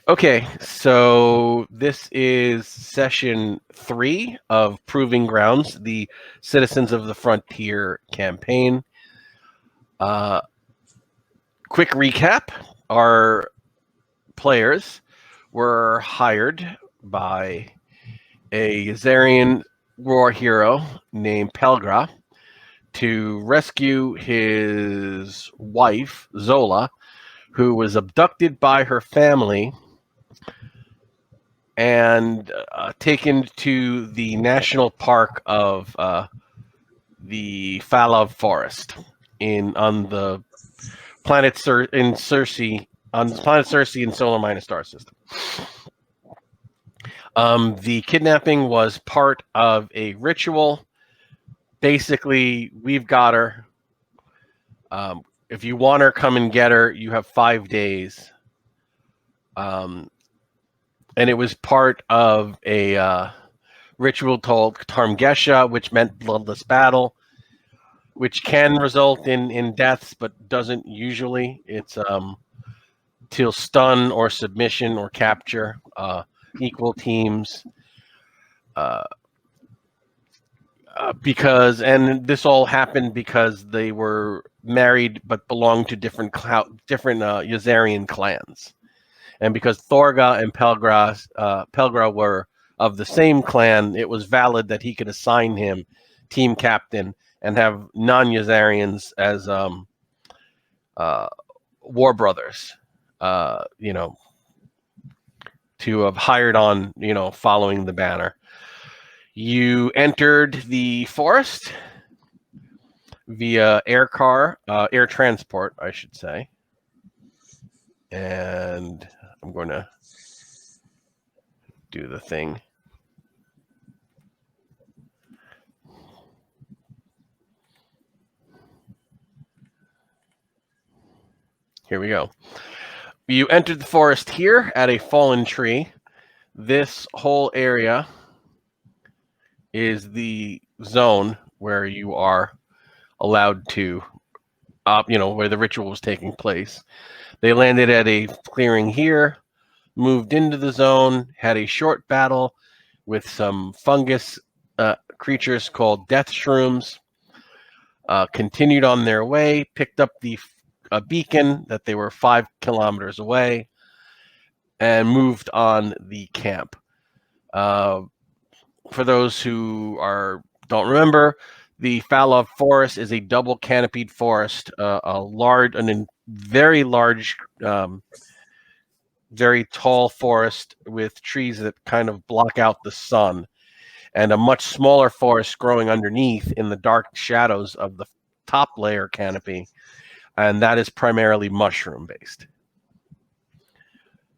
Okay, so this is session 3 of Proving Grounds, the Citizens of the Frontier campaign. Quick recap. Our players were hired by a Yazarian war hero named Pelgra to rescue his wife, Zola, who was abducted by her family and taken to the national park of the Falov Forest on the planet in Circe, on planet Circe in Solar Minor Star System. The kidnapping was part of a ritual. Basically, we've got her. If you want her, come and get her. You have 5 days. And it was part of a ritual called Tarmgesha, which meant bloodless battle, which can result in deaths, but doesn't usually. It's till stun or submission or capture, equal teams. And this all happened because they were married but belonged to different Yazarian clans. And because Thorga and Pelgra were of the same clan, it was valid that he could assign him team captain and have non-Yazarians as war brothers, to have hired on, following the banner. You entered the forest via air transport, I should say. And I'm going to do the thing. Here we go. You entered the forest here at a fallen tree. This whole area is the zone where you are allowed to, where the ritual was taking place. They landed at a clearing here, moved into the zone, had a short battle with some fungus creatures called death shrooms, continued on their way, picked up a beacon that they were 5 kilometers away, and moved on the camp. For those who don't remember, the Falov Forest is a double canopied forest, very large, very tall forest with trees that kind of block out the sun, and a much smaller forest growing underneath in the dark shadows of the top layer canopy, and that is primarily mushroom based.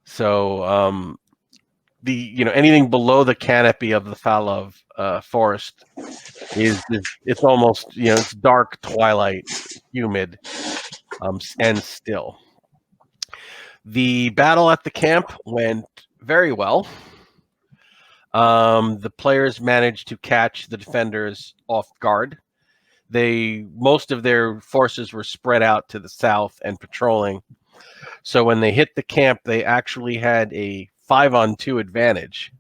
So anything below the canopy of the Falov Forest it's almost, it's dark twilight, humid, and still. The battle at the camp went very well. The players managed to catch the defenders off guard. Most of their forces were spread out to the south and patrolling. So when they hit the camp, they actually had a 5-on-2 advantage.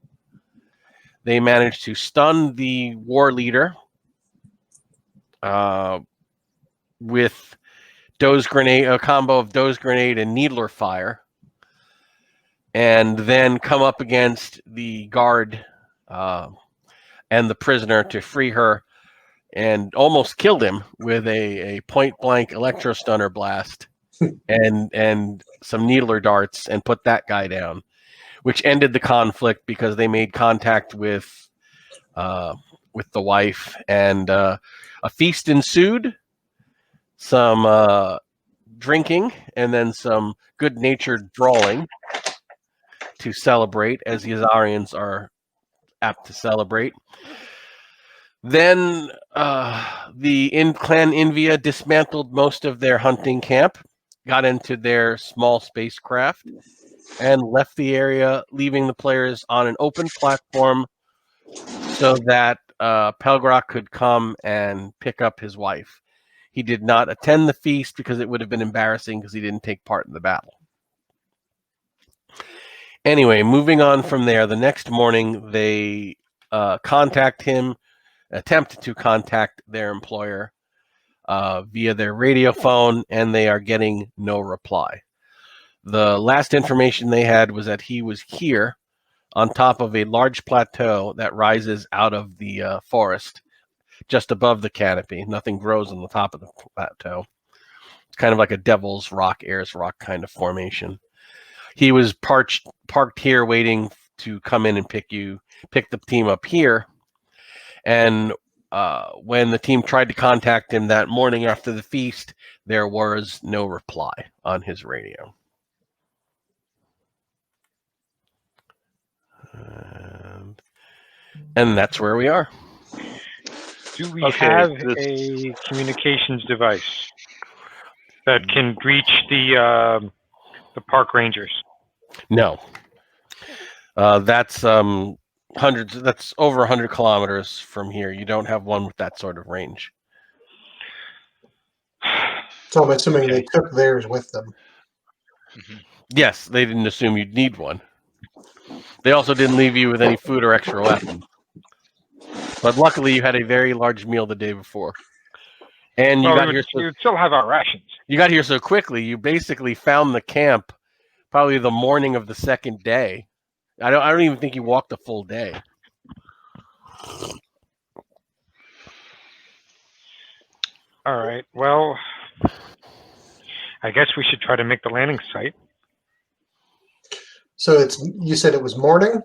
They managed to stun the war leader with a combo of Doze Grenade and Needler Fire, and then come up against the guard and the prisoner to free her, and almost killed him with a point-blank electro-stunner blast and some needler darts, and put that guy down, which ended the conflict because they made contact with the wife, and a feast ensued, some drinking, and then some good-natured brawling to celebrate, as Yazarians are apt to celebrate. Then the clan Invia dismantled most of their hunting camp, got into their small spacecraft, and left the area, leaving the players on an open platform so that Pelgra could come and pick up his wife. He did not attend the feast because it would have been embarrassing because he didn't take part in the battle. Anyway, moving on from there, the next morning they attempt to contact their employer via their radio phone, and they are getting no reply. The last information they had was that he was here on top of a large plateau that rises out of the forest just above the canopy. Nothing grows on the top of the plateau. It's kind of like a Devil's Rock, Ayers Rock kind of formation. He was parked here waiting to come in and pick the team up here. And when the team tried to contact him that morning after the feast, there was no reply on his radio. And that's where we are. Do we have a communications device that can reach the park rangers? No. That's hundreds. That's over 100 kilometers from here. You don't have one with that sort of range. So I'm assuming they took theirs with them. Mm-hmm. Yes, they didn't assume you'd need one. They also didn't leave you with any food or extra weapons. But luckily, you had a very large meal the day before, and you got here. You still have our rations. You got here so quickly. You basically found the camp probably the morning of the second day. I don't even think you walked a full day. All right. Well, I guess we should try to make the landing site. So you said it was morning?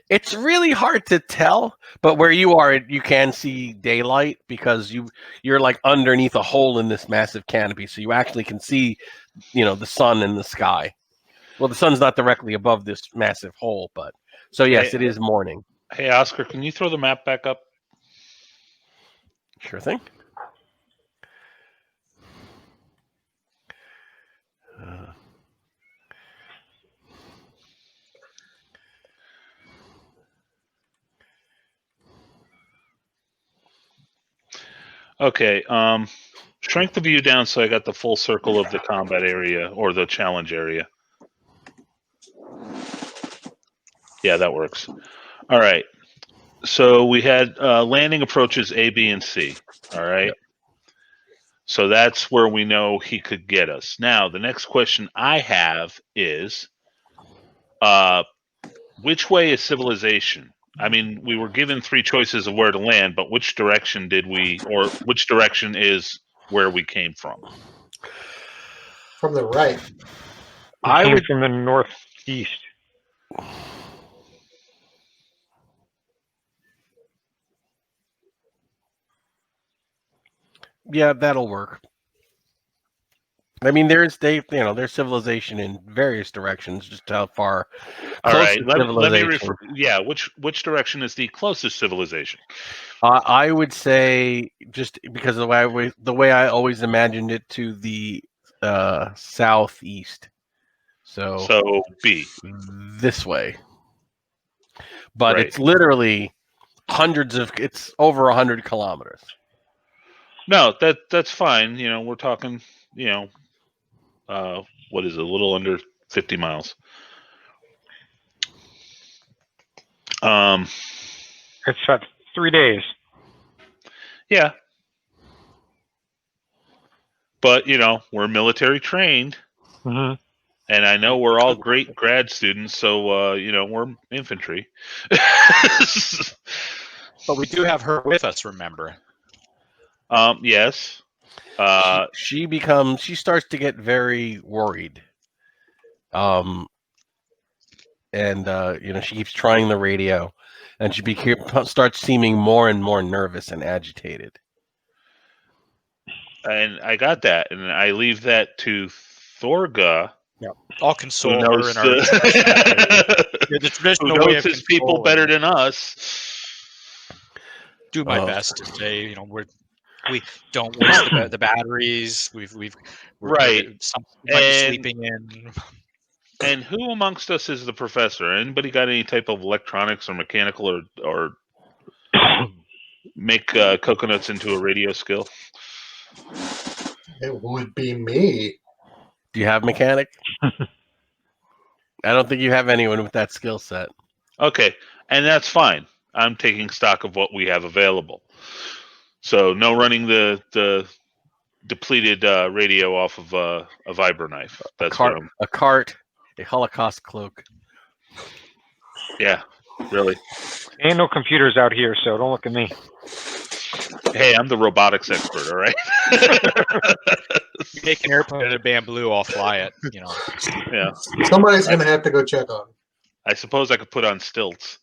It's really hard to tell, but where you are, you can see daylight because you're like underneath a hole in this massive canopy, so you actually can see, the sun in the sky. Well, the sun's not directly above this massive hole, but so yes, it is morning. Hey, Oscar, can you throw the map back up? Sure thing. Okay, shrink the view down so I got the full circle of the combat area or the challenge area. Yeah, that works. All right. So we had landing approaches A, B, and C. All right. Yep. So that's where we know he could get us. Now, the next question I have is, which way is civilization? I mean, we were given 3 choices of where to land, but which direction which direction is where we came from? From the right. I would from the northeast. Yeah, that'll work. I mean, there's civilization in various directions. Just how far. All right, let me refer. Yeah, which direction is the closest civilization? I would say, just because of the way I always imagined it, to the southeast. So B. This way. But It's literally it's over 100 kilometers. No, that's fine. We're talking, what is it, a little under 50 miles. It's about 3 days. Yeah. But, we're military trained. Mm-hmm. And I know we're all great grad students, so, we're infantry. But we do have her with us, remember? Yes. She starts to get very worried. And she keeps trying the radio, and she starts seeming more and more nervous and agitated. And I got that, and I leave that to Thorga. Yeah, I'll console her in our the traditional way of his people better than us. Do my best to say, we don't waste the batteries. We're right. Somebody sleeping in. And who amongst us is the professor? Anybody got any type of electronics or mechanical or make coconuts into a radio skill? It would be me. Do you have mechanic? I don't think you have anyone with that skill set. Okay, and that's fine. I'm taking stock of what we have available. So no running the depleted radio off of a vibro knife. That's what I'm. A cart, a Holocaust cloak. Yeah, really. Ain't no computers out here, so don't look at me. Hey, I'm the robotics expert. All right. Make an airplane out of bamboo, I'll fly it. You know. Yeah. Somebody's going to have to go check on. I suppose I could put on stilts.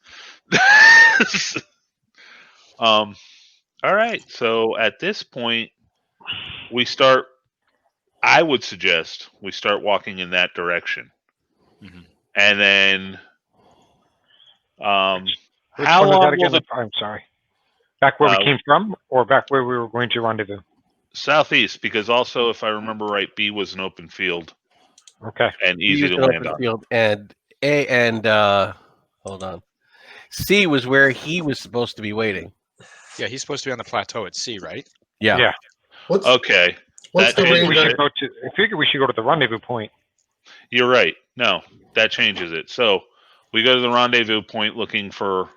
All right. So at this point, we start. I would suggest we start walking in that direction, and then. Which How one is long that will again? the I'm sorry. Back where we came from, or back where we were going to rendezvous? southeast? Because also, if I remember right, B was an open field Okay. and easy to Used land open on. field, and hold on. C was where he was supposed to be waiting. Yeah, he's supposed to be on the plateau at sea, right? Yeah. Yeah. What's, Okay, what's that the changes range? it. I figure we should go to the rendezvous point. You're right. No, that changes it. So we go to the rendezvous point looking for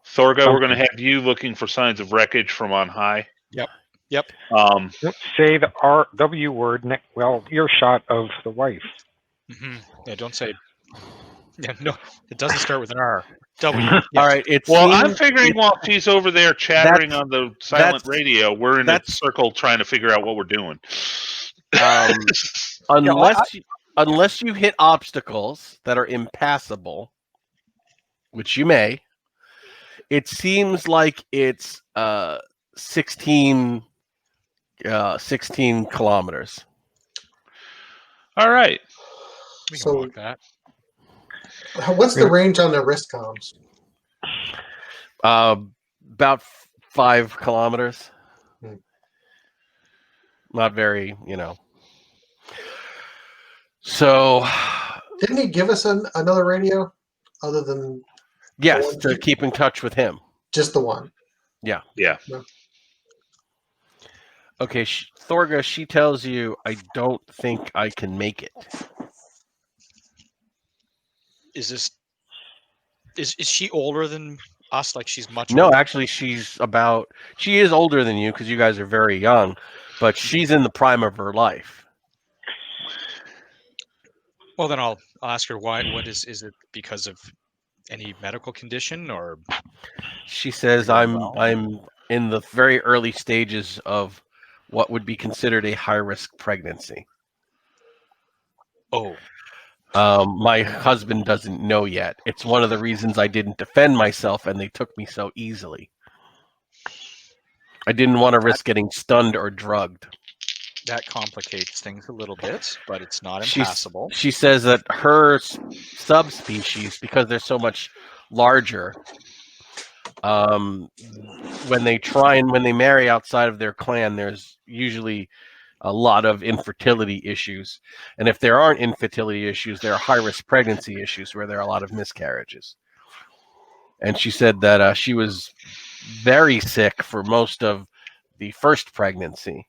Thorgo. We're going to have you looking for signs of wreckage from on high. Yep. Don't say the RW word. Well, earshot of the wife. Yeah, don't say. Yeah, no, it doesn't start with an R. W. All right. It Well, I'm seems- figuring while she's over there chattering on the silent that's- radio, we're in a that's- circle trying to figure out what we're doing. unless you hit obstacles that are impassable, which you may, it seems like it's 16 kilometers. All right. We can So- walk that. What's the range on the wrist comms? About 5 kilometers. Hmm. Not very, So, Didn't he give us another radio other than yes, to keep in touch with him. just the one? Yeah. Okay, Thorga, she tells you, I don't think I can make it. Is she older than us? Like she's much No, older? actually, she is older than you because you guys are very young, but she's in the prime of her life. Well, then I'll ask her why. What is it because of any medical condition or? She says, I'm in the very early stages of what would be considered a high-risk pregnancy. Oh, My husband doesn't know yet. It's one of the reasons I didn't defend myself and they took me so easily. I didn't want to risk getting stunned or drugged. that complicates things a little bit, but it's not She's- impassable. She says that her subspecies, because they're so much larger, when they marry outside of their clan, there's usually a lot of infertility issues. And if there aren't infertility issues, there are high-risk pregnancy issues where there are a lot of miscarriages. And she said that she was very sick for most of the first pregnancy.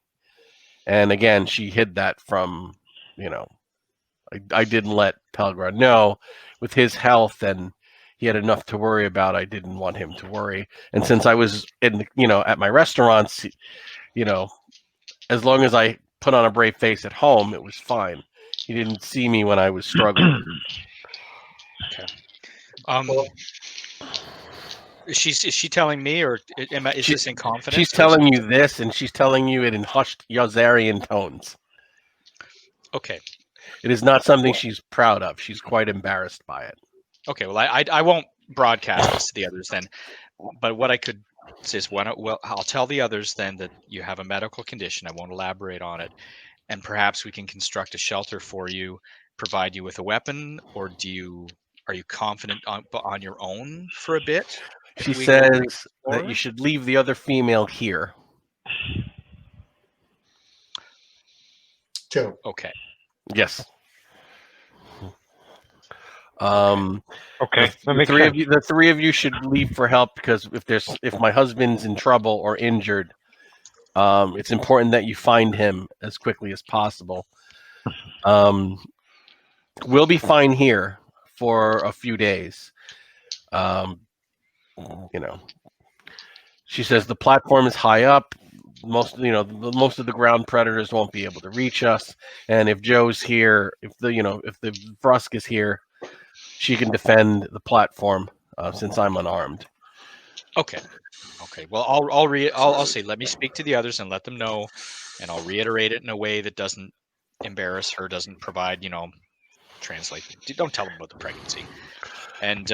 And again, she hid that from, I didn't let Pelgrad know with his health, and he had enough to worry about. I didn't want him to worry. And since I was at my restaurants, as long as I put on a brave face at home, it was fine. He didn't see me when I was struggling. Well, Is she telling me, or is this in confidence? She's telling you this, and she's telling you it in hushed Yazarian tones. Okay. It is not something she's proud of. She's quite embarrassed by it. Okay. Well, I won't broadcast this to the others then, but what I could say is, I'll tell the others then that you have a medical condition. I won't elaborate on it, and perhaps we can construct a shelter for you, provide you with a weapon, or are you confident on your own for a bit? She We go says that explore? you should leave the other female here. Joe. Okay. Yes. Okay, that The makes three sense. of you, the three of you should leave for help because if my husband's in trouble or injured, it's important that you find him as quickly as possible. we'll be fine here for a few days. She says the platform is high up. Most of the ground predators won't be able to reach us. And if Joe's here, if the Brusk is here, she can defend the platform since I'm unarmed. Okay. Well, I'll say let me speak to the others and let them know, and I'll reiterate it in a way that doesn't embarrass her, doesn't provide translate. Don't tell them about the pregnancy. And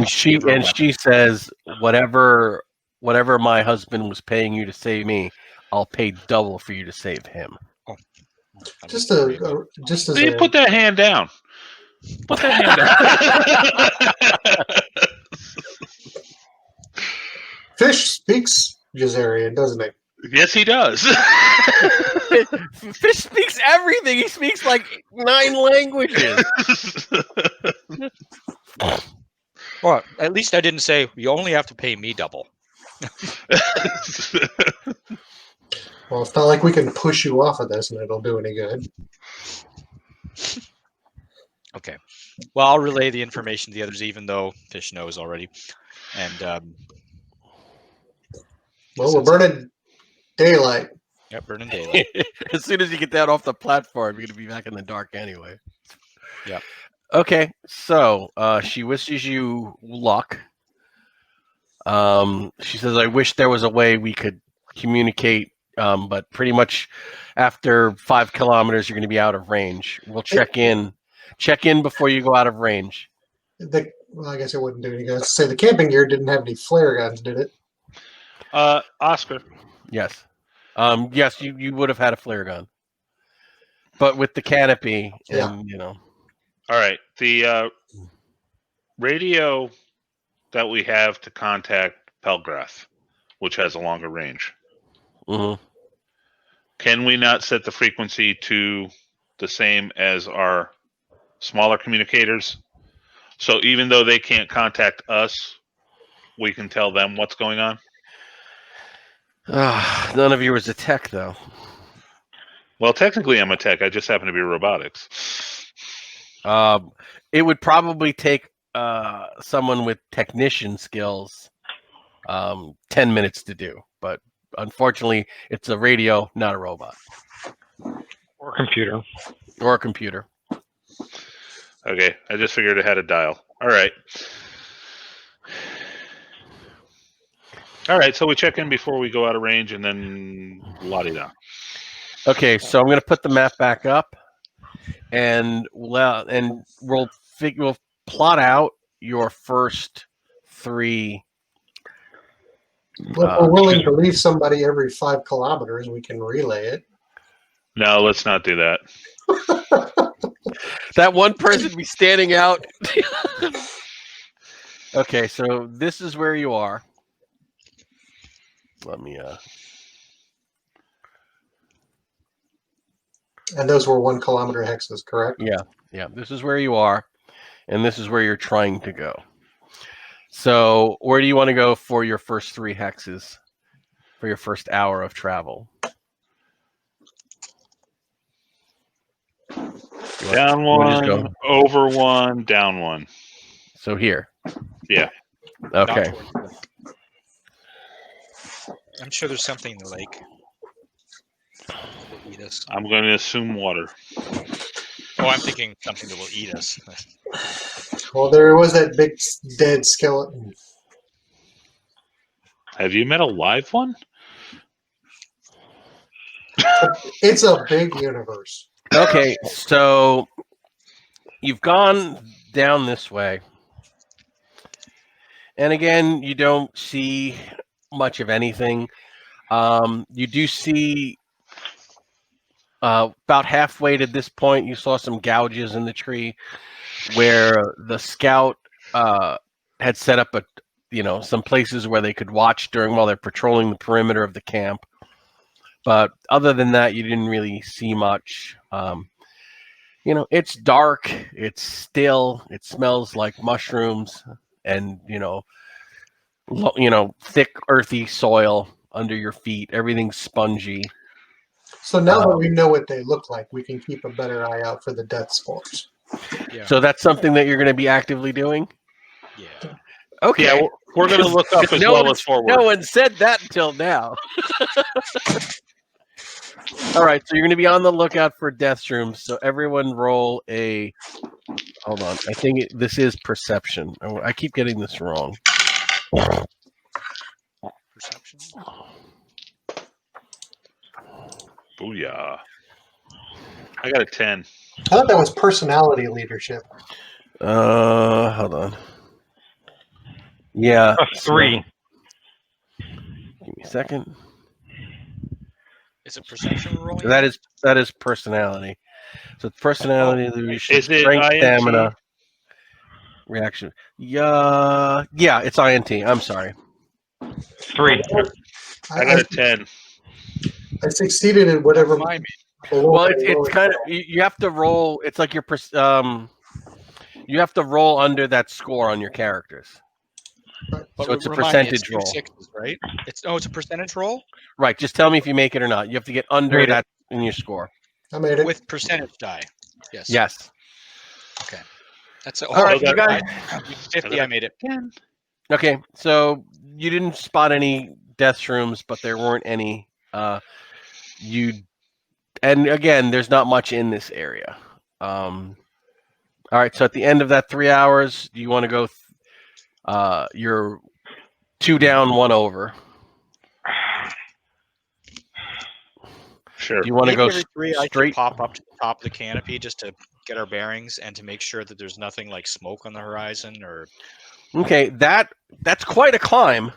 she says whatever my husband was paying you to save me, I'll pay double for you to save him. Oh, Just as You put that hand down. Put that hand down. Fish speaks Jazarian, doesn't he? Yes, he does. Fish speaks everything. He speaks like 9 languages. Well, at least I didn't say you only have to pay me double. Well, it's not like we can push you off of this and it'll do any good. Okay. Well, I'll relay the information to the others, even though Fish knows already. And well, we're burning daylight. Yep, burning daylight. As soon as you get that off the platform, you're gonna be back in the dark anyway. Yep. Okay, so she wishes you luck. She says, "I wish there was a way we could communicate, but pretty much after 5 kilometers, you're going to be out of range. We'll check in before you go out of range." Well, I guess it wouldn't do any good. Say the camping gear didn't have any flare guns, did it? Oscar. Yes. Yes, you would have had a flare gun, but with the canopy, and All right. The radio that we have to contact Pelgrath, which has a longer range. Mm-hmm. Can we not set the frequency to the same as our smaller communicators? So even though they can't contact us, we can tell them what's going on? None of you is a tech, though. Well, technically I'm a tech. I just happen to be robotics. It would probably take someone with technician skills 10 minutes to do, but unfortunately, it's a radio, not a robot. Or computer. Or a computer. Okay, I just figured it had a dial. All right. All right, so we check in before we go out of range, and then la-di-da. Okay, so I'm going to put the map back up, and we'll plot out your first 3. If we're willing to leave somebody every 5 kilometers, we can relay it. No, let's not do that. That one person be standing out. Okay, so this is where you are. Let me And those were 1 kilometer hexes, correct? Yeah, this is where you are, and this is where you're trying to go. So where do you want to go for your first 3 hexes for your first hour of travel? Down 1, over 1, down 1. So here. Yeah. Okay. I'm sure there's something in the lake. Will eat us. I'm going to assume water. Oh, I'm thinking something that will eat us. Well, there was that big dead skeleton. Have you met a live one? It's a big universe. Okay, so you've gone down this way. And again, you don't see much of anything. You do see about halfway to this point, you saw some gouges in the tree where the scout had set up some places where they could watch while they're patrolling the perimeter of the camp. But other than that, you didn't really see much. It's dark, it's still, it smells like mushrooms and, thick earthy soil under your feet. Everything's spongy. So now that we know what they look like, we can keep a better eye out for the death spores. Yeah. So that's something that you're going to be actively doing. Yeah. Okay. Yeah, we're going to look up as well as forward. No one said that until now. All right, so you're going to be on the lookout for death shrooms. So everyone roll a. Hold on, I think this is perception. I keep getting this wrong. Perception. Booyah! I got a 10. I thought that was personality leadership. Hold on. Yeah. A 3. Give me a second. Is it perception rolling? That is personality. So it's personality, leadership, Is it strength, INT? stamina, reaction. Yeah, it's INT. I'm sorry. 3. I got a 10. I succeeded in whatever. Remind me. Well, it's kind of you have to roll. It's like you have to roll under that score on your characters. But So it's a remind me, percentage two roll. sixes, right? It's a percentage roll Right. Just tell me if you make it or not. You have to get under Made it. that in your score. I made it. with percentage die. Yes. Yes. Okay. That's All right, you guys. 50. I made it. Okay, so you didn't spot any death shrooms, but there weren't any. And again, there's not much in this area. All right, so at the end of that 3 hours, do you want to go? You're 2 down, 1 over. Sure. Do you want to go every 3 I straight? could pop up to the top of the canopy just to get our bearings and to make sure that there's nothing like smoke on the horizon or. Okay, that's quite a climb.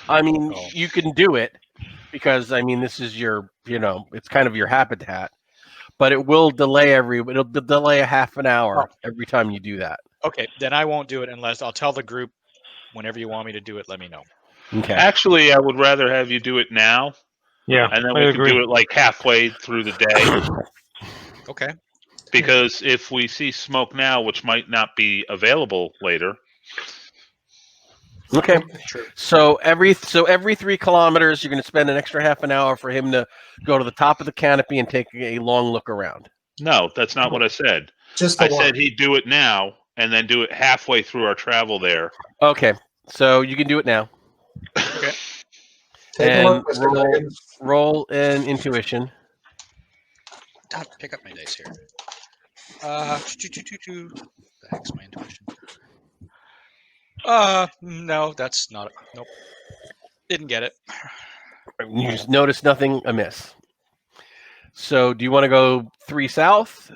I mean, Oh. you can do it because I mean, this is your, it's kind of your habitat, but it will delay it'll delay a half an hour every time you do that. Okay, then I won't do it unless I'll tell the group whenever you want me to do it. Let me know. Okay. Actually, I would rather have you do it now, Yeah, and then I we agree. can do it like halfway through the day. Okay. Because if we see smoke now, which might not be available later. Okay. Sure. So every 3 kilometers, you're going to spend an extra half an hour for him to go to the top of the canopy and take a long look around. No, that's not what I said. Just the I one. said he'd do it now and then do it halfway through our travel there. Okay. So you can do it now. Okay. Take a and look, Mr. Dragon. Roll an intuition. Pick up my dice here. The heck's my intuition? No, that's not. Nope. Didn't get it. You just notice nothing amiss. So do you want to go 3 south?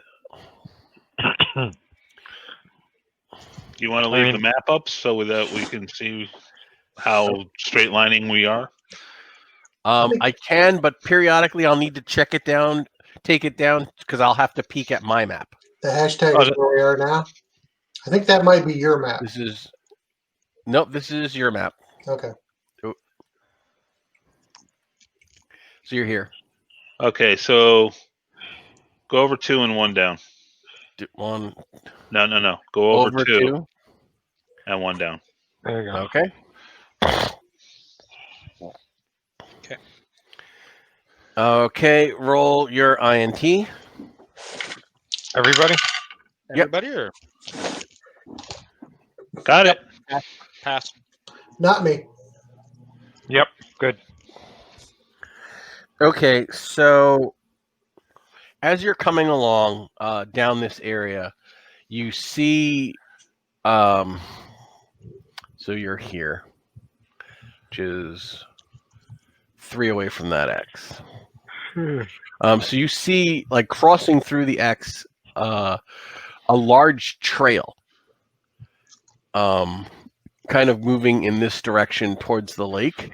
You want to leave the map up so that we can see how straight lining we are? I can, but periodically I'll need to check it down, take it down, because I'll have to peek at my map. The hashtag is where we are now. I think that might be your map. This is your map. Okay. So you're here. Okay, so go over 2 and 1 down. 1. No. Go over 2 2. and 1 down. There you go. Okay. Okay. Okay. Roll your INT. Everybody? Everybody or Got it. pass? Not me. Yep, good. Okay, so as you're coming along down this area, you see, so you're here, which is 3 away from that X. So you see, like crossing through the X, a large trail, kind of moving in this direction towards the lake.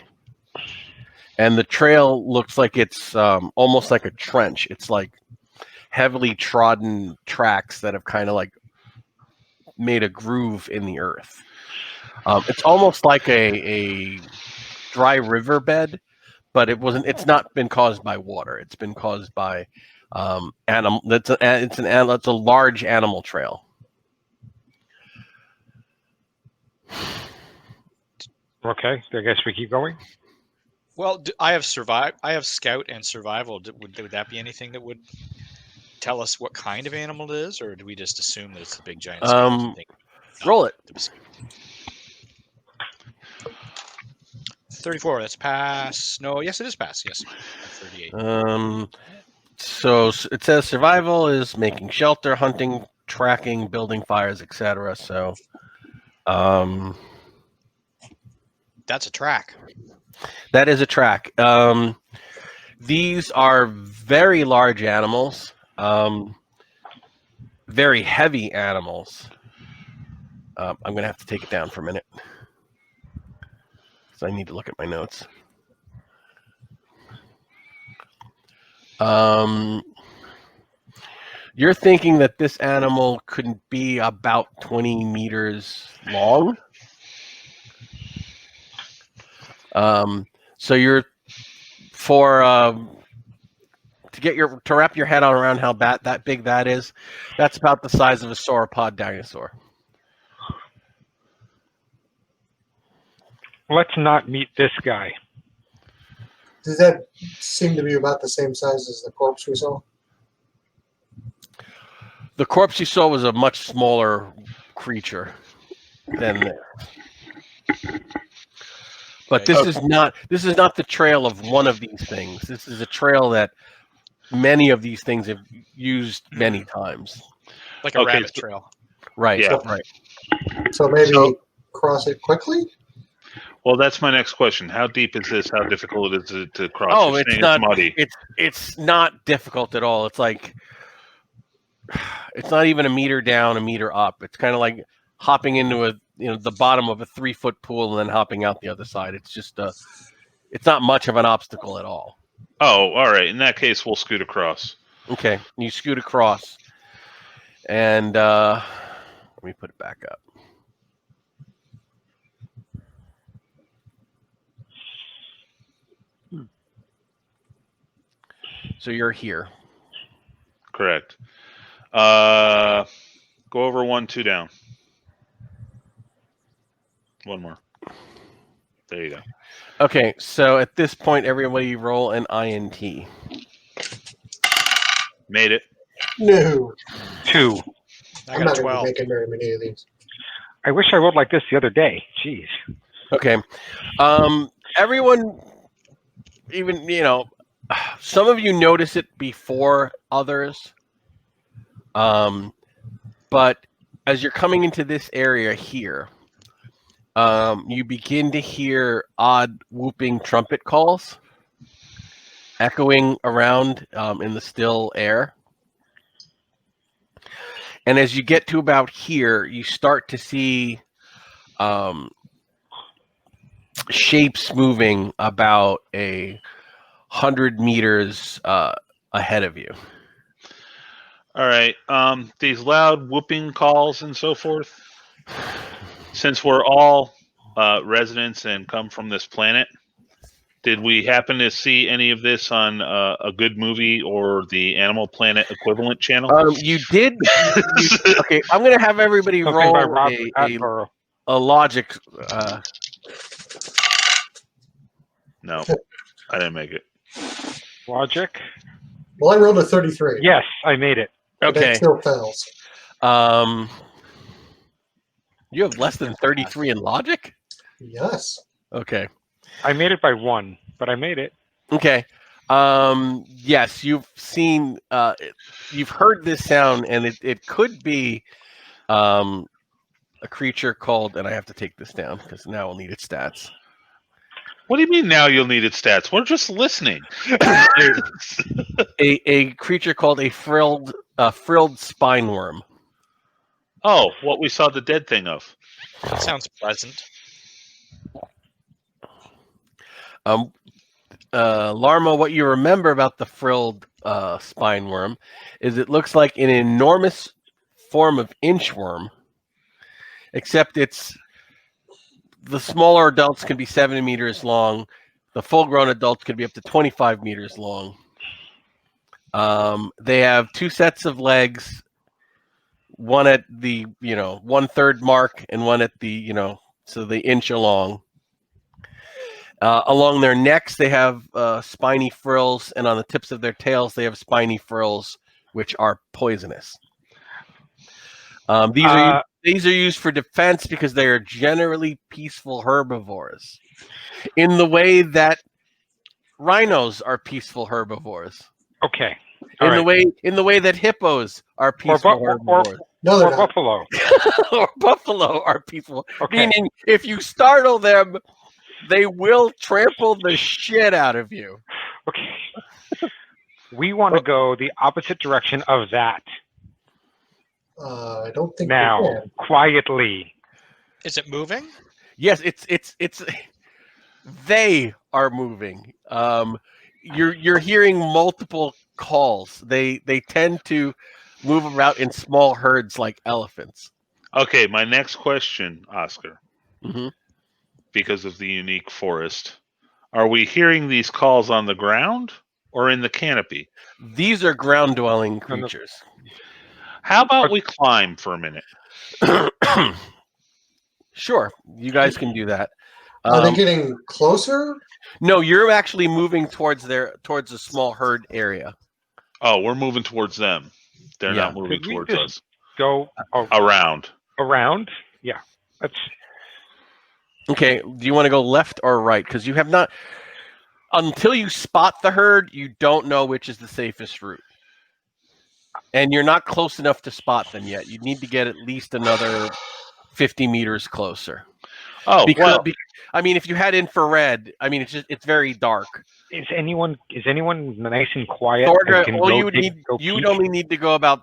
And the trail looks like it's almost like a trench. It's like heavily trodden tracks that have kind of like made a groove in the earth. It's almost like a dry riverbed, but it's not been caused by water. It's been caused by animal. It's a large animal trail. Okay, I guess we keep going. Well, I have scout and survival. Would that be anything that would? tell us what kind of animal it is, or do we just assume that it's a big giant skeleton thing? Roll it. 34. That's pass. No, yes, it is pass. Yes, 38. So it says survival is making shelter, hunting, tracking, building fires, etc. So, That's a track. that is a track. These are very large animals, very heavy animals. I'm going to have to take it down for a minute. So I need to look at my notes. You're thinking that this animal could be about 20 meters long. So you're to wrap your head around how that big that is. That's about the size of a sauropod dinosaur. Let's not meet this guy. Does that seem to be about the same size as the corpse we saw? The corpse you saw was a much smaller creature than this. But this is not the trail of one of these things. This is a trail that many of these things have used many times. Like a rabbit trail. Right. Yeah. Right. So maybe cross it quickly? Well, that's my next question. How deep is this? How difficult is it to cross? Oh, You're it's saying not muddy. It's not difficult at all. It's like it's not even a meter down, a meter up. It's kind of like hopping into the bottom of a 3-foot pool and then hopping out the other side. It's just it's not much of an obstacle at all. Oh, all right. In that case, we'll scoot across. Okay, you scoot across, and let me put it back up. So you're here. Correct. Go over 1, 2 down. One more. There you go. Okay, so at this point, everybody roll an INT. Made it. No. 2. I I'm got not a going to 12. be making very many of these. I wish I rolled like this the other day. Jeez. Okay, everyone, even some of you notice it before others, but as you're coming into this area here, you begin to hear odd whooping trumpet calls echoing around in the still air. And as you get to about here, you start to see shapes moving about 100 meters ahead of you. All right. These loud whooping calls and so forth. Since we're all residents and come from this planet, did we happen to see any of this on a good movie or the Animal Planet equivalent channel? You did. Okay, I'm going to have everybody Something roll by Robert Attenborough. a logic. No, I didn't make it. Logic? Well, I rolled a 33. Yes, I made it. But Okay. that still fails. You have less than 33 in logic? Yes. Okay. I made it by 1, but I made it. Okay. Yes, you've seen, you've heard this sound, and it could be a creature called, and I have to take this down because now we'll need its stats. What do you mean now you'll need its stats? We're just listening. A creature called a frilled spine worm. Oh, what we saw the dead thing of. That sounds pleasant. Larma, what you remember about the frilled spine worm is it looks like an enormous form of inchworm, except the smaller adults can be 70 meters long. The full-grown adults can be up to 25 meters long. They have 2 sets of legs, one at the 1/3 mark and one at the so they inch along. Along their necks, they have spiny frills, and on the tips of their tails, they have spiny frills which are poisonous. These are used for defense because they are generally peaceful herbivores, in the way that rhinos are peaceful herbivores. Okay. In All the right. way that hippos are peaceful herbivores. No, they're Or not. buffalo. Or buffalo are peaceful. Okay. Meaning, if you startle them, they will trample the shit out of you. Okay. We want to go the opposite direction of that I don't think we now, can. quietly. Is it moving? Yes, it's they are moving. You're hearing multiple calls. They tend to move around in small herds like elephants. Okay, my next question, Oscar, Mhm. because of the unique forest, are we hearing these calls on the ground or in the canopy? These are ground dwelling creatures. How about we climb for a minute? Sure, you guys can do that. Are they getting closer? No, you're actually moving towards a small herd area. Oh, we're moving towards them. They're Yeah. not moving Could we towards just us. go Around. around? Yeah. That's Okay, do you want to go left or right? Because you have not, until you spot the herd, you don't know which is the safest route. And you're not close enough to spot them yet. You need to get at least another 50 meters closer. Oh, well, I mean, if you had infrared, I mean, it's very dark. is anyone nice and quiet? Thorga, and can well, go you would dig- need, go you would peek? only need to go about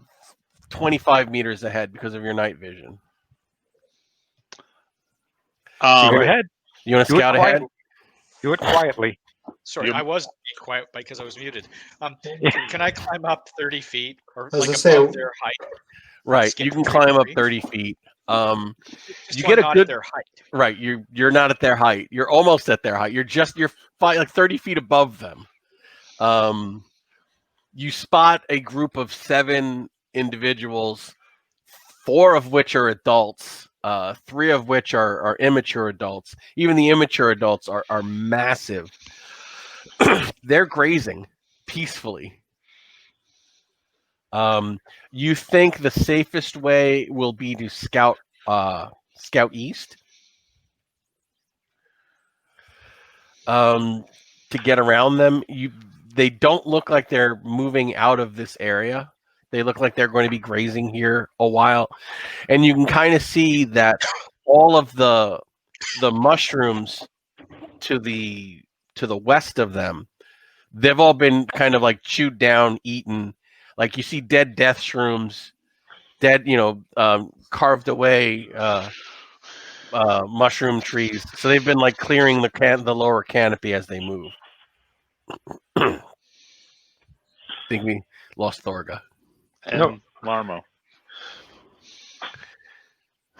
25 meters ahead because of your night vision. Go ahead. You want to Do it scout ahead? quietly. Do it quietly. Sorry, You're- I was being quiet because I was muted. Yeah. Can I climb up 30 feet or I was like gonna above say- their height? Right, Skip you can 30 climb up feet? 30 feet. Just You so get I'm a not good- at their height. Right, you're not at their height. You're almost at their height. You're like 30 feet above them. You spot a group of 7 individuals, 4 of which are adults, 3 of which are immature adults. Even the immature adults are massive. They're grazing peacefully. You think the safest way will be to scout east, to get around them. They don't look like they're moving out of this area. They look like they're going to be grazing here a while, and you can kind of see that all of the mushrooms to the west of them, they've all been kind of like chewed down, eaten. Like you see dead death shrooms, dead, carved away mushroom trees. So they've been like clearing the lower canopy as they move. Think we lost Thorga. and No. Larmo.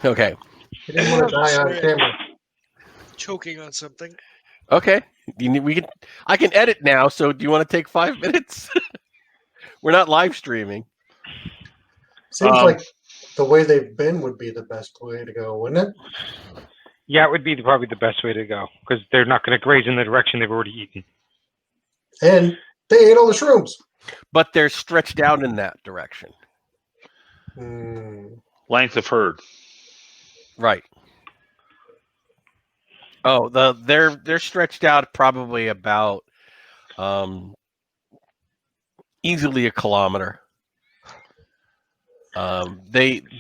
Okay. He didn't want to die on camera. Choking on something. Okay. I can edit now. So do you want to take 5 minutes? We're not live streaming. Seems like the way they've been would be the best way to go, wouldn't it? Yeah, it would be probably the best way to go because they're not going to graze in the direction they've already eaten. And they ate all the shrooms. But they're stretched out in that direction. Length of herd. Right. Oh, they're stretched out probably about easily a kilometer.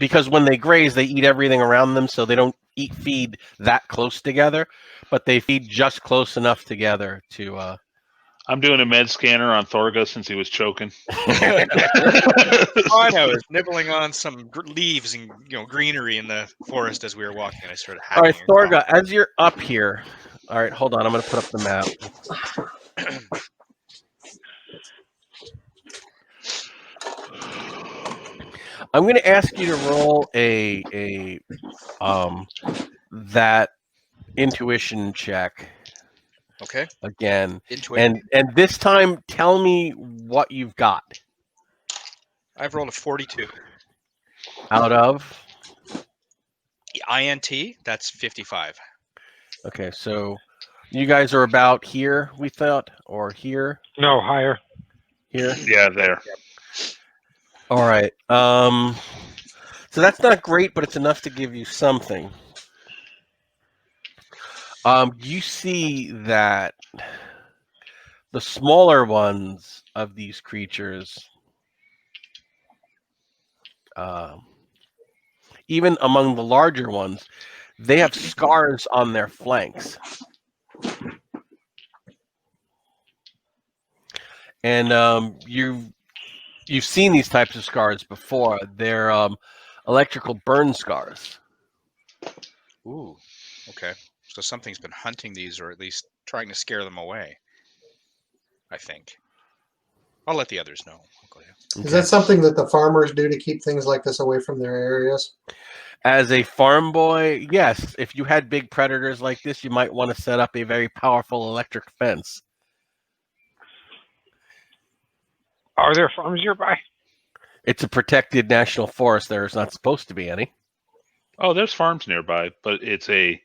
Because when they graze, they eat everything around them, so they don't feed that close together, but they feed just close enough together to. I'm doing a med scanner on Thorga since he was choking. I was nibbling on some leaves and greenery in the forest as we were walking. I started All right, hacking. Thorga, as you're up here. All right, hold on. I'm going to put up the map. I'm going to ask you to roll that intuition check Okay. again, Intuition. and this time tell me what you've got I've rolled a 42. out of. INT, that's 55. Okay, so you guys are about here, we thought, or here, No, higher. here. Yeah, there. All right. So that's not great, but it's enough to give you something. You see that the smaller ones of these creatures, even among the larger ones, they have scars on their flanks. And you've seen these types of scars before. They're electrical burn scars. Ooh, okay. So something's been hunting these, or at least trying to scare them away. I think. I'll let the others know. Go ahead. Is that something that the farmers do to keep things like this away from their areas? As a farm boy, yes. If you had big predators like this, you might want to set up a very powerful electric fence. Are there farms nearby? It's a protected national forest. There's not supposed to be any. Oh, there's farms nearby, but it's a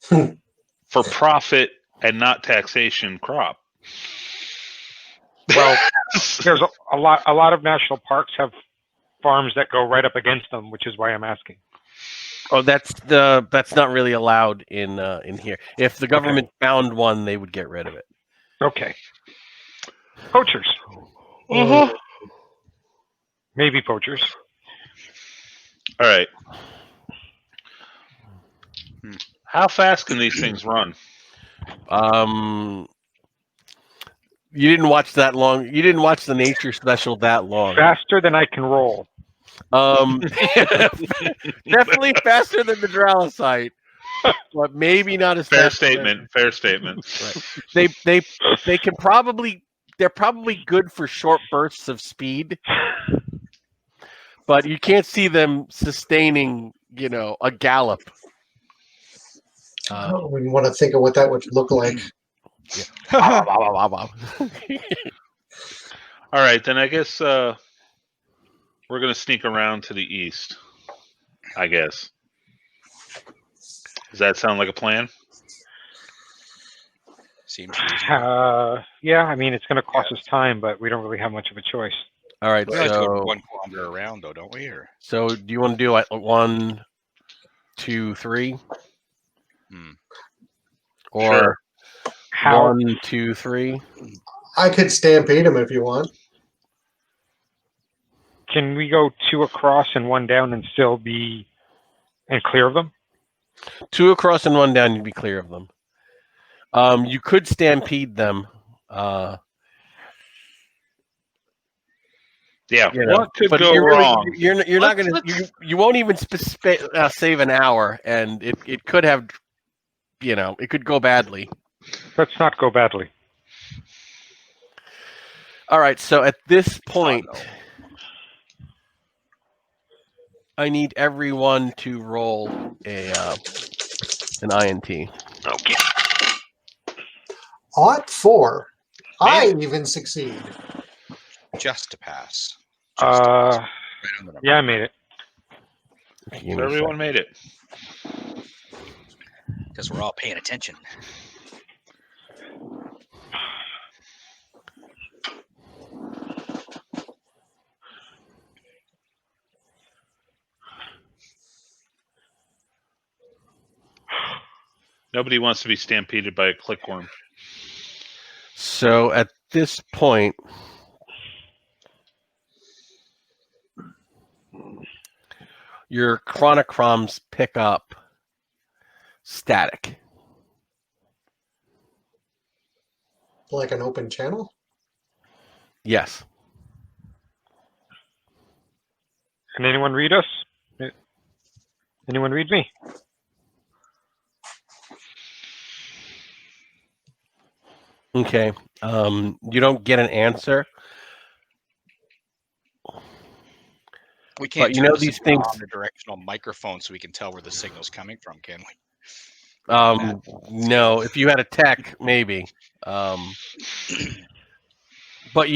for profit and not taxation crop. Well, there's a lot of national parks have farms that go right up against them, which is why I'm asking. Oh, that's not really allowed in here. If the government found one, they would get rid of it. Okay. Poachers. Uh-huh. Maybe poachers. All right. How fast can these things run? You didn't watch that long. You didn't watch the nature special that long. Faster than I can roll. Definitely faster than the Dralosite, but maybe not as Fair fast. statement. Fair statement. Right. They can probably they're probably good for short bursts of speed, but you can't see them sustaining, a gallop. I don't even want to think of what that would look like. All right, then I guess we're going to sneak around to the east, I guess. Does that sound like a plan? Seems reasonable. Yeah, I mean, it's going to cost us time, but we don't really have much of a choice. All right, We only have to go so 1 kilometer around, though, don't we? Or do you want to do like 1, 2, 3, or Sure. How 1, 2, 3? I could stampede them if you want. can we go 2 across and 1 down and still be and clear of them? 2 across and 1 down, you'd be clear of them. You could stampede them. Yeah. You know, What could but go you're really- wrong? You're not going to. You won't even save an hour, and it could have. It could go badly. Let's not go badly. All right. So at this point, I need everyone to roll an INT. Okay. Ought 4. I even succeed. just to pass. Yeah, I made it. So everyone made it. Because we're all paying attention. Nobody wants to be stampeded by a clickworm. So at this point, your chronochroms pick up static. Like an open channel? Yes. Can anyone read us? Anyone read me? Okay. You don't get an answer. We can't But you know turn these this things- on the directional microphone so we can tell where the signal's coming from, can we? No, if you had a tech, maybe. But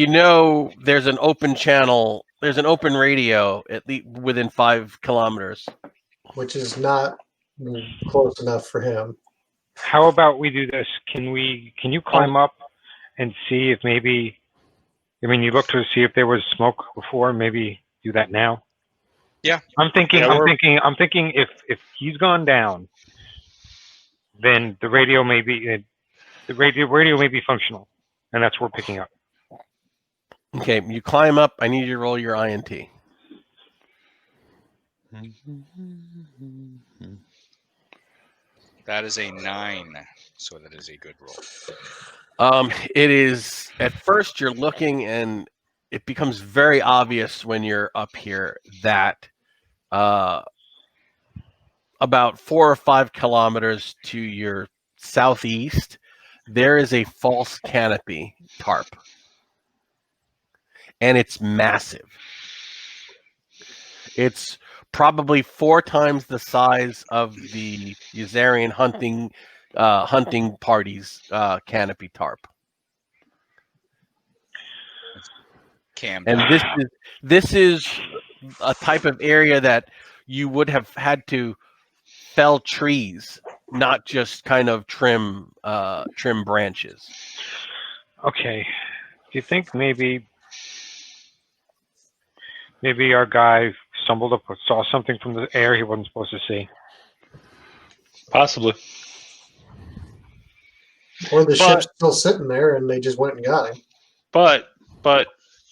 there's an open channel, there's an open radio at least within 5 kilometers. Which is not close enough for him. How about we do this? Can you climb up and see if maybe I mean, you look to see if there was smoke before. Maybe do that now. Yeah. I'm thinking. Yeah, I'm thinking. If he's gone down, then the radio may be radio may be functional, and that's what we're picking up. Okay, you climb up. I need you to roll your INT. That is a 9, so that is a good roll. It is, at first you're looking and it becomes very obvious when you're up here that about 4 or 5 kilometers to your southeast, there is a false canopy tarp. And it's massive. It's probably 4 times the size of the Usarian hunting party's canopy tarp. Cam. And this is a type of area that you would have had to fell trees, not just kind of trim branches. Okay. Do you think maybe our guy stumbled up or saw something from the air he wasn't supposed to see? Possibly. Or the ship's still sitting there and they just went and got him. But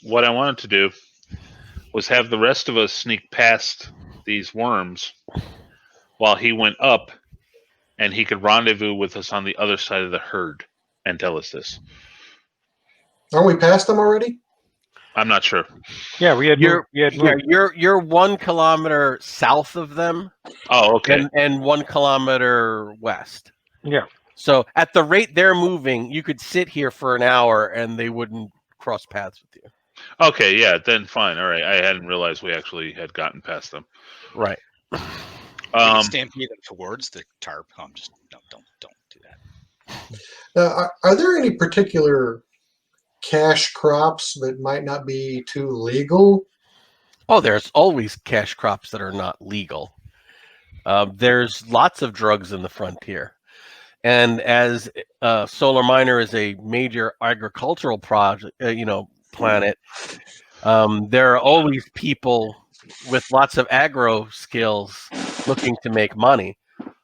what I wanted to do was have the rest of us sneak past these worms while he went up, and he could rendezvous with us on the other side of the herd and tell us this. Aren't we past them already? I'm not sure. Yeah, we had. You're 1 kilometer south of them. Oh, okay. And 1 kilometer west. Yeah. So at the rate they're moving, you could sit here for an hour and they wouldn't cross paths with you. Okay, yeah, then fine. All right. I hadn't realized we actually had gotten past them. Right. Stampede them towards the tarp. Just don't do that. Are there any particular cash crops that might not be too legal? Oh, there's always cash crops that are not legal. There's lots of drugs in the frontier. And as Solar Miner is a major agricultural project, planet, there are always people with lots of agro skills looking to make money.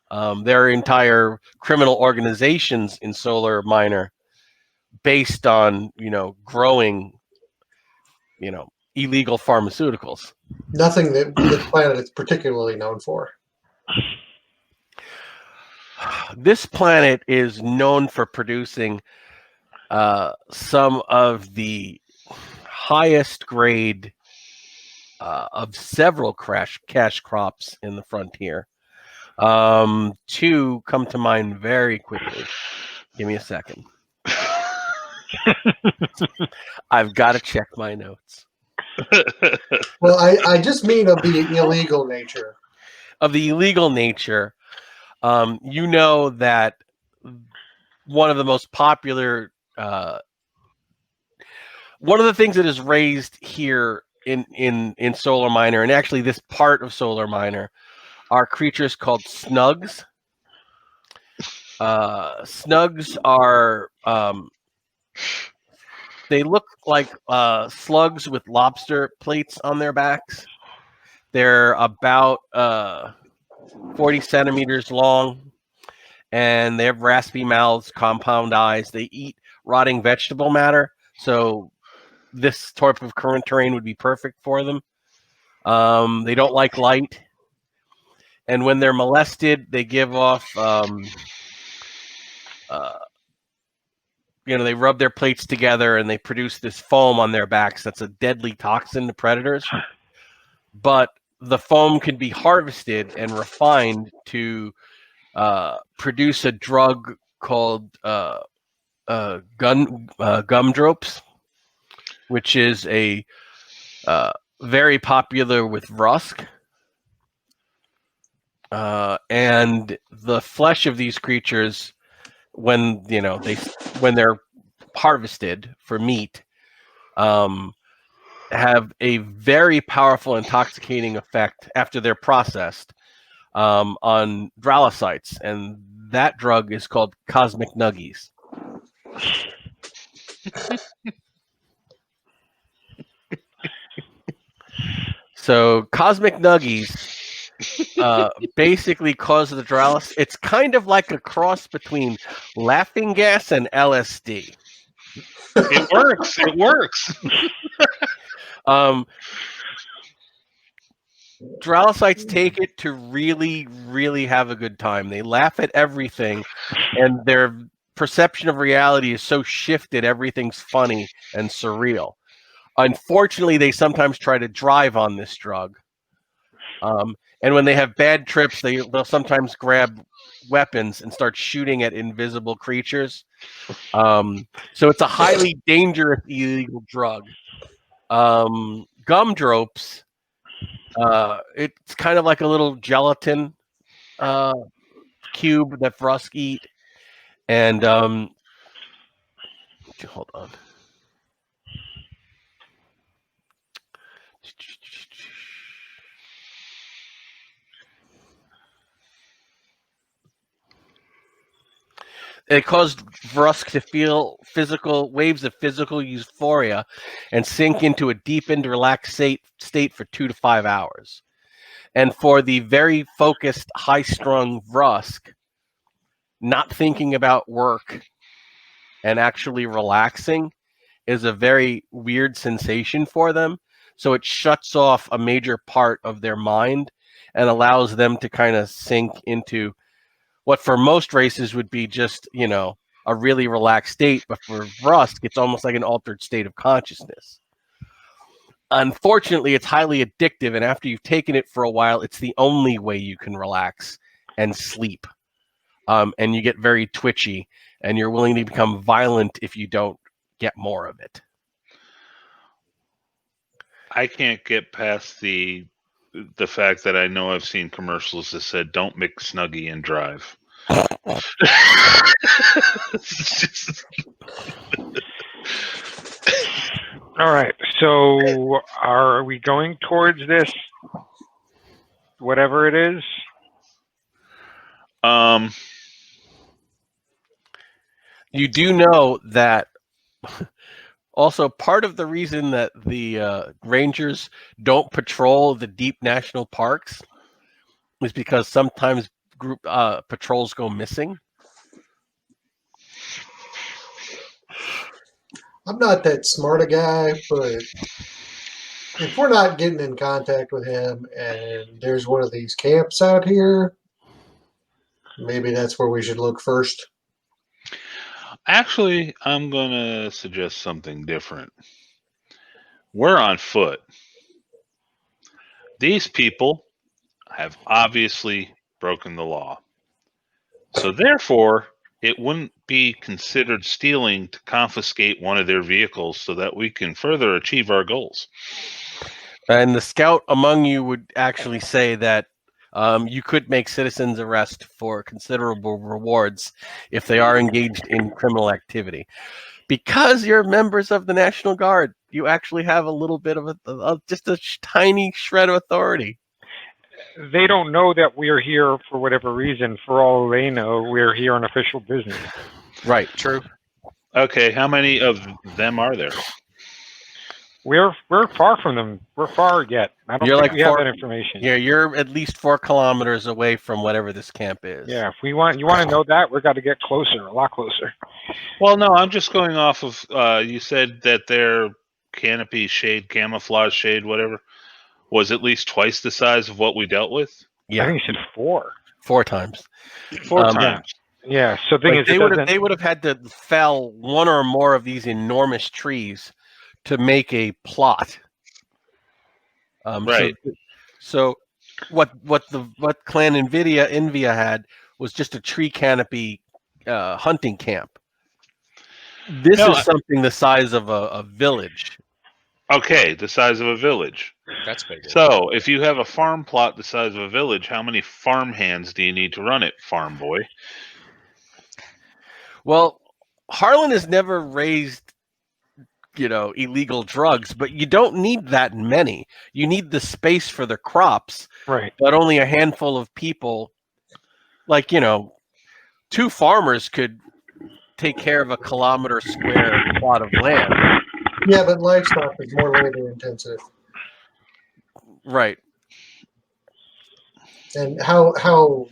There are entire criminal organizations in Solar Miner based on, growing, illegal pharmaceuticals. Nothing that the planet is particularly known for. This planet is known for producing some of the highest grade of several cash crops in the frontier. 2 come to mind very quickly. Give me a second. I've got to check my notes. Well, I just mean of the illegal nature. Of the illegal nature, that one of the most popular, one of the things that is raised here in Solar Miner, and actually this part of Solar Miner, are creatures called snugs. Snugs are they look like slugs with lobster plates on their backs. They're about 40 centimeters long, and they have raspy mouths, compound eyes. They eat rotting vegetable matter, so this type of current terrain would be perfect for them. They don't like light, and when they're molested, they give off they rub their plates together and they produce this foam on their backs that's a deadly toxin to predators. But the foam can be harvested and refined to produce a drug called gumdropes, which is a very popular with Rusk. And the flesh of these creatures, when they're harvested for meat, have a very powerful intoxicating effect after they're processed on dralocytes, and that drug is called cosmic nuggies. So cosmic nuggies basically cause the Dralis. It's kind of like a cross between laughing gas and LSD. It works. It works. Dralicites take it to really, really have a good time. They laugh at everything, and their perception of reality is so shifted, everything's funny and surreal. Unfortunately, they sometimes try to drive on this drug. And when they have bad trips, they'll sometimes grab weapons and start shooting at invisible creatures. So it's a highly dangerous illegal drug. Gumdropes, it's kind of like a little gelatin cube that Frusk eat. And hold on. It caused Vrusk to feel waves of physical euphoria and sink into a deepened, relaxed state for 2 to 5 hours. And for the very focused, high-strung Vrusk, not thinking about work and actually relaxing is a very weird sensation for them. So it shuts off a major part of their mind and allows them to kind of sink into what for most races would be just, a really relaxed state. But for Vrusk, it's almost like an altered state of consciousness. Unfortunately, it's highly addictive. And after you've taken it for a while, it's the only way you can relax and sleep. And you get very twitchy, and you're willing to become violent if you don't get more of it. I can't get past the fact that I know I've seen commercials that said don't mix Snuggie and drive. All right. So are we going towards this, whatever it is? You do know that also part of the reason that the rangers don't patrol the deep national parks is because sometimes group patrols go missing. I'm not that smart a guy, but if we're not getting in contact with him and there's one of these camps out here, maybe that's where we should look first. Actually, I'm going to suggest something different. We're on foot. These people have obviously broken the law. So therefore, it wouldn't be considered stealing to confiscate one of their vehicles so that we can further achieve our goals. And the scout among you would actually say that you could make citizens arrest for considerable rewards if they are engaged in criminal activity. Because you're members of the National Guard, you actually have a little bit of just a tiny shred of authority. They don't know that we're here for whatever reason. For all they know, we're here on official business. Right. True. Okay, how many of them are there? We're far from them. We're far yet. I don't think we have that information. Yeah, you're at least 4 kilometers away from whatever this camp is. Yeah, if you want to know that, we've got to get closer, a lot closer. Well, no, I'm just going off of, you said that their canopy shade, camouflage shade, whatever, was at least twice the size of what we dealt with? Yeah. I think you said 4. 4 times. 4 times. Yeah, so the thing is, they would have had to fell one or more of these enormous trees to make a plot. Right. So what Clan Envia had was just a tree canopy hunting camp. This is something the size of a village. Okay, the size of a village. That's big. So, if you have a farm plot the size of a village, how many farm hands do you need to run it, farm boy? Well, Harlan has never raised, illegal drugs, but you don't need that many. You need the space for the crops, right? But only a handful of people, 2 farmers could take care of a kilometer square plot of land. Yeah, but livestock is more labor intensive. Right. And how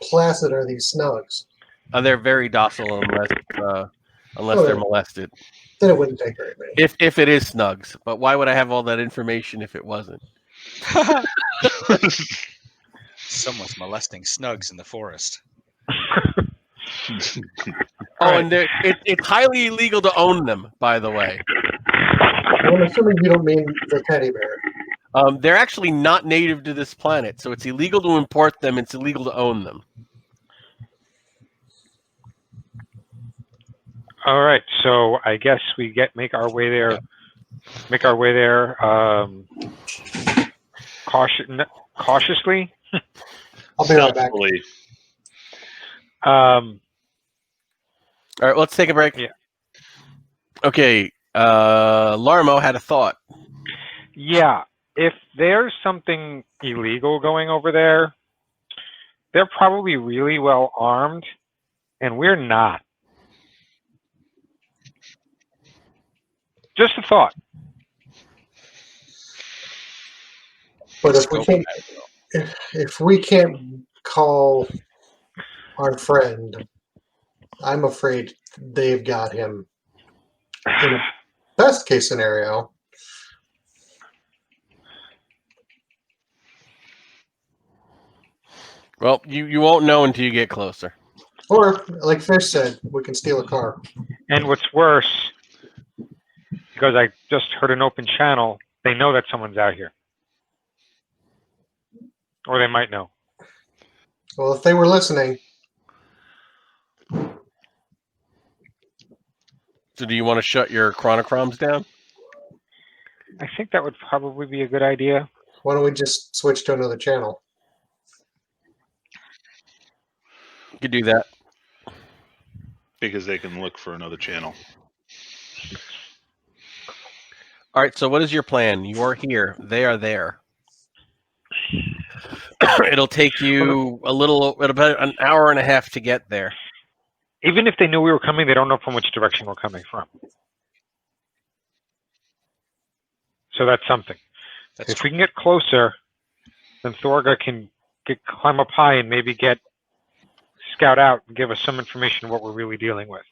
placid are these snugs? They're very docile unless they're Okay. molested. Then it wouldn't take very many. If it is Snugs, but why would I have all that information if it wasn't? Someone's molesting snugs in the forest. Oh, and it's highly illegal to own them, by the way. I'm assuming you don't mean the teddy bear. They're actually not native to this planet, so it's illegal to import them. It's illegal to own them. All right, so I guess we make our way there. Make our way there cautiously. I'll be right back. Stealthily. All right, let's take a break. Yeah. Okay, Larmo had a thought. Yeah, if there's something illegal going over there, they're probably really well armed, and we're not. Just a thought. But Scope of that. if we can't call our friend, I'm afraid they've got him. In a best case scenario, Well, you won't know until you get closer. or like Fish said, we can steal a car. And what's worse, because I just heard an open channel, they know that someone's out here. Or they might know. Well, if they were listening, So do you want to shut your chronochromes down? I think that would probably be a good idea. why don't we just switch to another channel? You could do that. Because they can look for another channel. All right, so what is your plan? You are here. They are there. It'll take you about an hour and a half to get there. Even if they knew we were coming, they don't know from which direction we're coming from. So that's something. That's If we can get closer, then Thorga can climb up high and maybe scout out and give us some information of what we're really dealing with.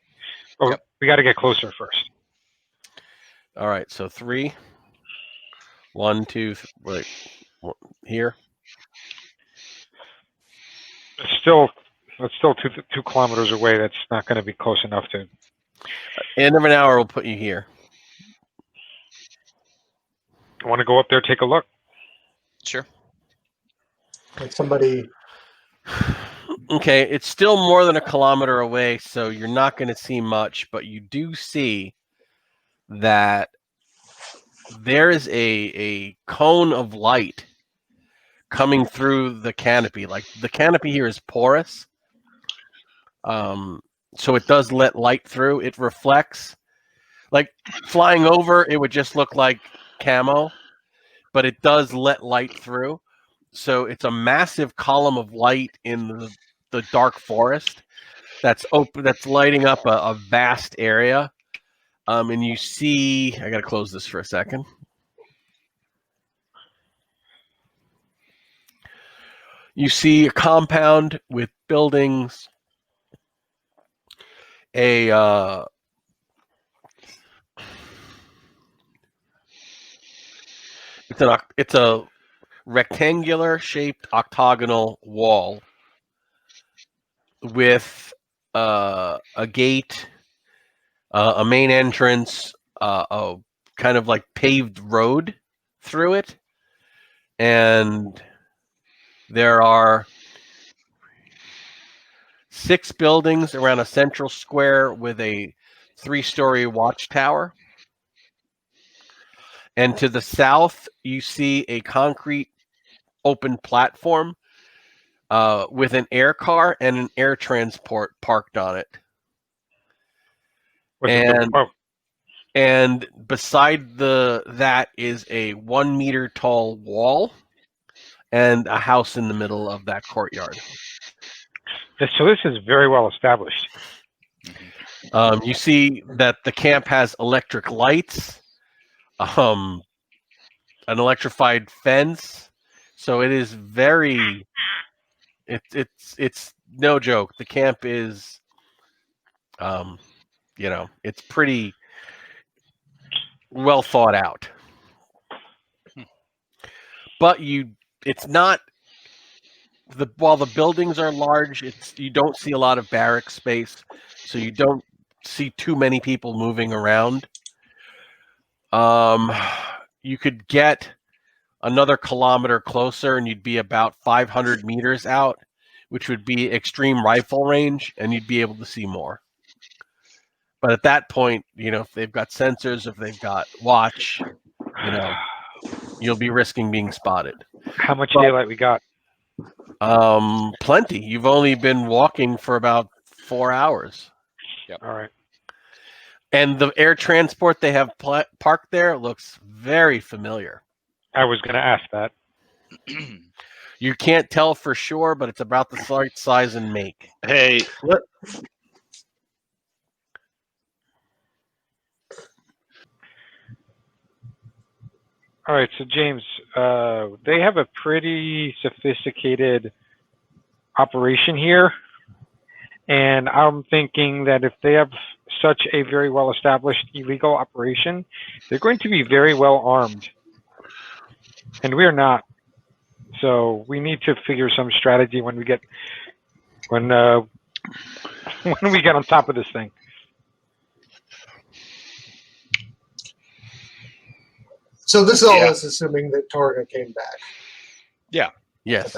Oh, Yep. We got to get closer first. All right, so 3, 1, 2, wait, here. It's still 2 kilometers away. That's not going to be close enough to. End of an hour will put you here. I want to go up there, take a look. Sure. Like somebody, Okay, it's still more than a kilometer away, so you're not going to see much, but you do see that there is a cone of light coming through the canopy. Like the canopy here is porous, so it does let light through. It reflects. Like flying over, it would just look like camo, but it does let light through. So it's a massive column of light in the dark forest that's open, that's lighting up a vast area. And you see, I got to close this for a second. You see a compound with buildings, it's a rectangular shaped octagonal wall with a gate, a main entrance, a kind of like paved road through it, and there are 6 buildings around a central square with a 3-story watchtower. And to the south, you see a concrete open platform with an air car and an air transport parked on it. And beside that is a 1 meter tall wall and a house in the middle of that courtyard. So this is very well established. You see that the camp has electric lights, an electrified fence, so it is very. It's no joke. The camp is, it's pretty well thought out. But it's not while the buildings are large, you don't see a lot of barrack space, so you don't see too many people moving around. You could get another kilometer closer, and you'd be about 500 meters out, which would be extreme rifle range, and you'd be able to see more. But at that point, if they've got sensors, if they've got watch, you'll be risking being spotted. How much daylight we got? Plenty. You've only been walking for about 4 hours. Yep. All right. And the air transport they have parked there looks very familiar. I was going to ask that. You can't tell for sure, but it's about the right size and make. Hey, All right, so James, they have a pretty sophisticated operation here, and I'm thinking that if they have such a very well-established illegal operation, they're going to be very well armed, and we are not. So we need to figure some strategy when we get when we get on top of this thing. So this all is assuming that Torga came back. Yeah. Yes.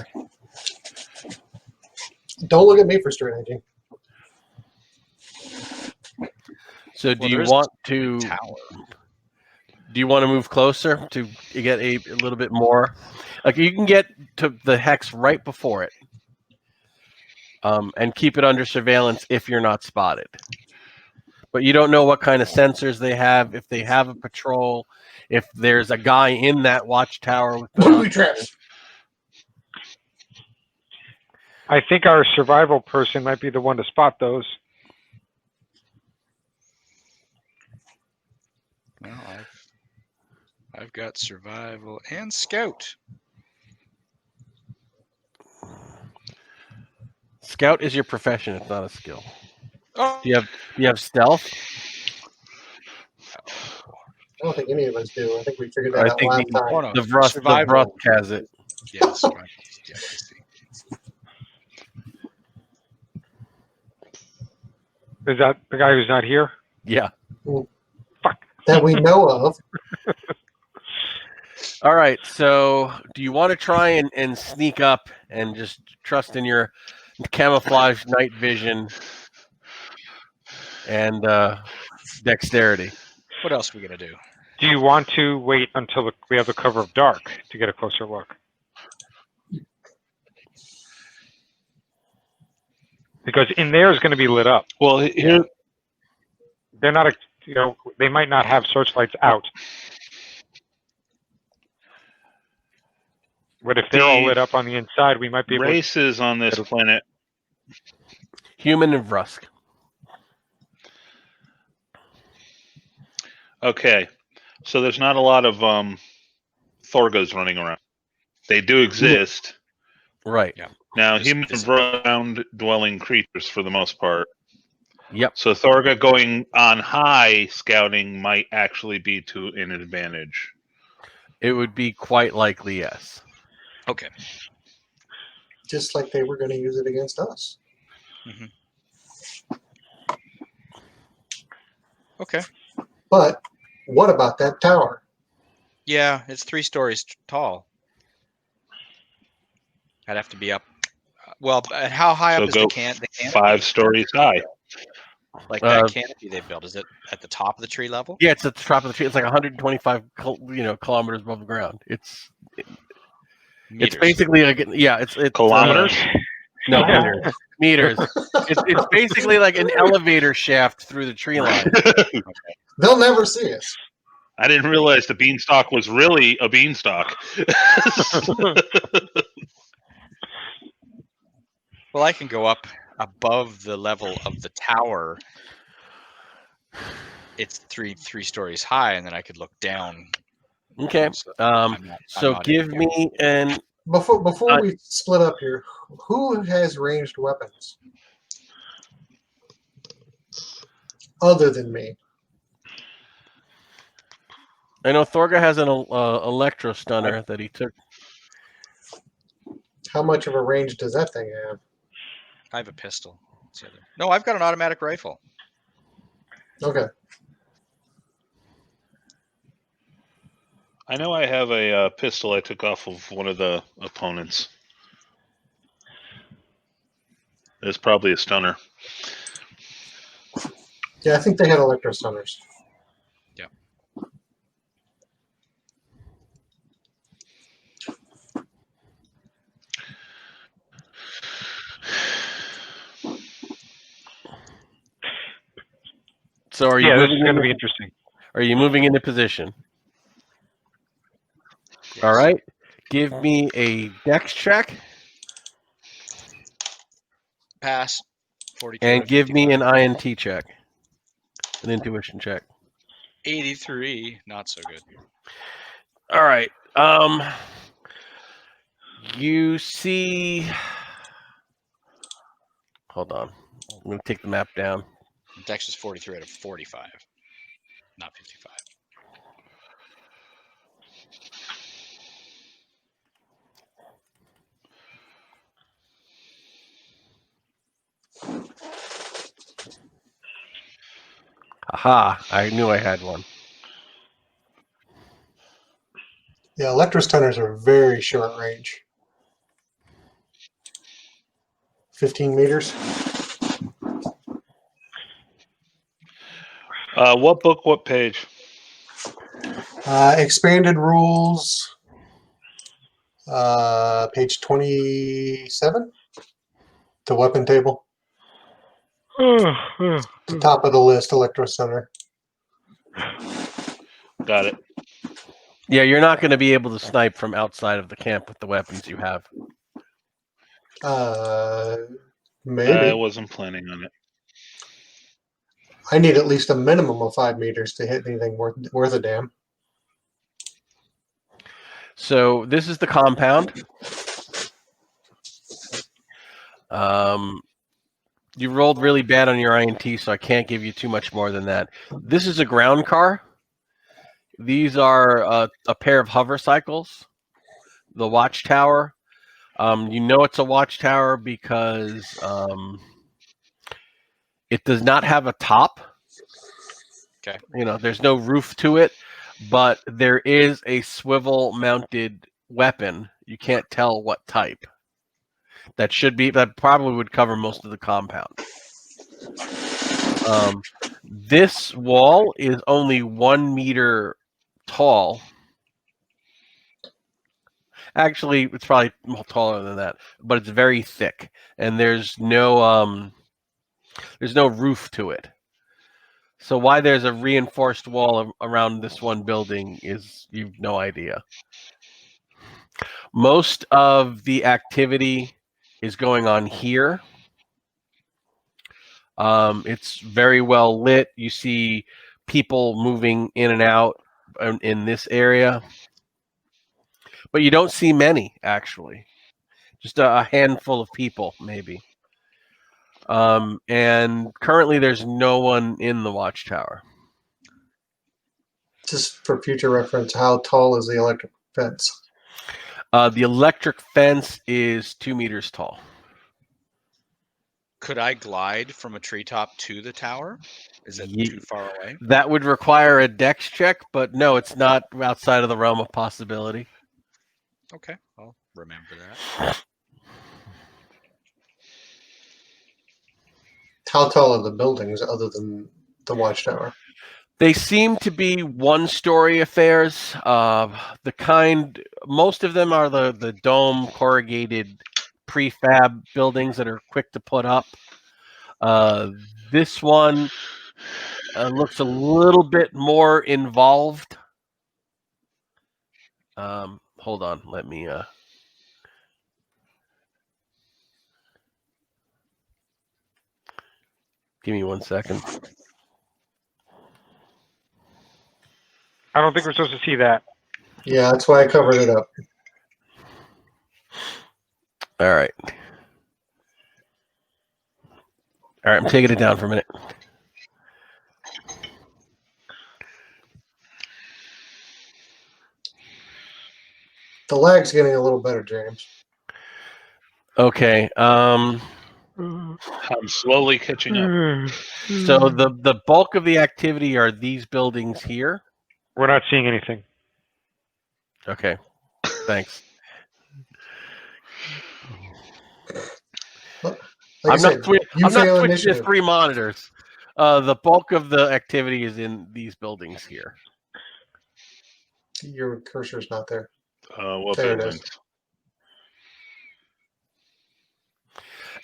Don't look at me for strategy. So do you want to move closer to get a little bit more? Like you can get to the hex right before it, and keep it under surveillance if you're not spotted. But you don't know what kind of sensors they have, if they have a patrol, if there's a guy in that watchtower with Booby traps. I think our survival person might be the one to spot those. Well, I've got survival and scout. Scout is your profession; it's not a skill. Oh, Do you have stealth? I don't think any of us do. I think we figured that out last time. oh no, The Vrust has it. Yes, survival. Yeah, I see. Is that the guy who's not here? Yeah. Fuck. That we know of. All right. So, do you want to try and sneak up and just trust in your camouflage night vision and dexterity? What else are we gonna do? Do you want to wait until we have the cover of dark to get a closer look? Because in there is going to be lit up. well, here, They're not, they might not have searchlights out. But if they're all lit up on the inside, we might be able to... races on this planet. Human and Vrusk. Okay, so there's not a lot of Thorgas running around. They do exist. Right. Yeah. Now, humans are ground-dwelling creatures for the most part. Yep. So Thorga going on high scouting might actually be to an advantage. It would be quite likely, yes. Okay. Just like they were going to use it against us. Mm-hmm. Okay. But what about that tower? Yeah, it's 3 stories tall. I'd have to be up. Well, how high So up is go the canopy? 5 stories high. Like that canopy they built, is it at the top of the tree level? Yeah, it's at the top of the tree. It's like 125, kilometers above the ground. It's Meters. basically like it's Kilometers? No, meters. It's basically like an elevator shaft through the tree line. They'll never see us. I didn't realize the beanstalk was really a beanstalk. Well, I can go up above the level of the tower. It's three stories high, and then I could look down Okay. So Um, I'm so not give in. me an. Before we split up here, who has ranged weapons other than me? I know Thorga has an electro stunner that he took. How much of a range does that thing have? I have a pistol. What's the other? No, I've got an automatic rifle. Okay. I know I have a pistol I took off of one of the opponents. It's probably a stunner. Yeah, I think they had electro stunners. Yeah. So are you Yeah, this moving is going to into, be interesting. are you moving into position? Yes. All right. Give me a dex check Pass. 42 out and of give me 55. an INT check, an intuition check. 83. Not so good. All right. You see. Hold on. I'm going to take the map down. Dex is 43 out of 45. Not 55. Aha! I knew I had one. Yeah, electro stunners are very short range. 15 meters. What book? What page? Expanded rules. Page 27. The weapon table. The top of the list, electro stunner. Got it. Yeah, you're not going to be able to snipe from outside of the camp with the weapons you have. I Maybe. wasn't planning on it. I need at least a minimum of 5 meters to hit anything worth a damn. So this is the compound. You rolled really bad on your INT, so I can't give you too much more than that. This is a ground car. These are a pair of hover cycles. The watchtower. You know it's a watchtower because it does not have a top. Okay. You know, there's no roof to it, but there is a swivel-mounted weapon. You can't tell what type. That probably would cover most of the compound. This wall is only 1 meter tall. Actually, it's probably taller than that, but it's very thick, and there's no roof to it. So why there's a reinforced wall around this one building is you've no idea. Most of the activity is going on here. It's very well lit. You see people moving in and out in this area, but you don't see many actually. Just a handful of people, maybe. And currently, there's no one in the watchtower. Just for future reference, how tall is the electric fence? The electric fence is 2 meters tall. Could I glide from a treetop to the tower? Is it too far away? That would require a dex check, but no, it's not outside of the realm of possibility. Okay, I'll remember that. How tall are the buildings other than the watchtower? They seem to be one-story affairs. Most of them are the dome corrugated prefab buildings that are quick to put up. This one looks a little bit more involved. Hold on, let me. Give me 1 second. I don't think we're supposed to see that. Yeah, that's why I covered it up. All right. All right, I'm taking it down for a minute. The lag's getting a little better, James. Okay. I'm slowly catching up. So the bulk of the activity are these buildings here. We're not seeing anything. Okay. Thanks. Like I'm I said, I'm not fail switching to initiative. 3 monitors. The bulk of the activity is in these buildings here. Your cursor's not there. What There it buildings? is.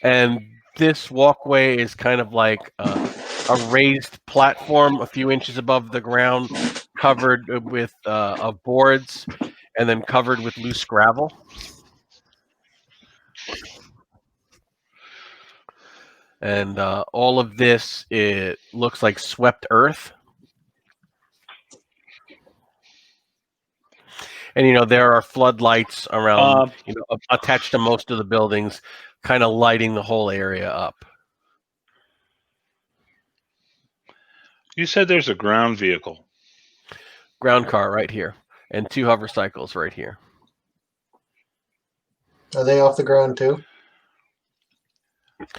And this walkway is kind of like a raised platform a few inches above the ground, covered with of boards, and then covered with loose gravel. And all of this, it looks like swept earth. And, there are floodlights around, attached to most of the buildings, kind of lighting the whole area up. You said there's a ground vehicle. Ground car right here, and 2 hover cycles right here. Are they off the ground too?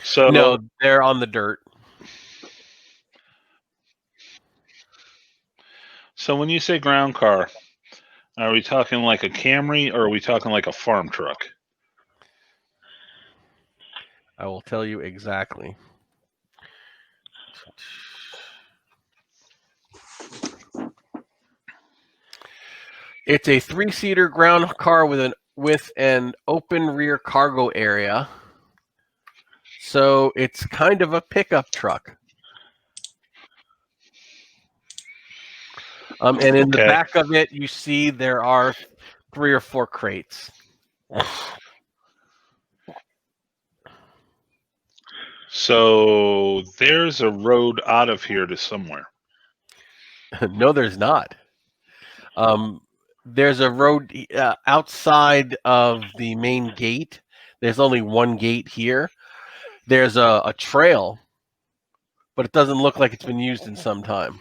So No, they're on the dirt. So when you say ground car, are we talking like a Camry or are we talking like a farm truck? I will tell you exactly. It's a 3-seater ground car with an open rear cargo area. So it's kind of a pickup truck. And in the Okay. back of it, you see there are 3 or 4 crates. So there's a road out of here to somewhere. No, there's not. There's a road outside of the main gate. There's only one gate here. There's a trail, but it doesn't look like it's been used in some time.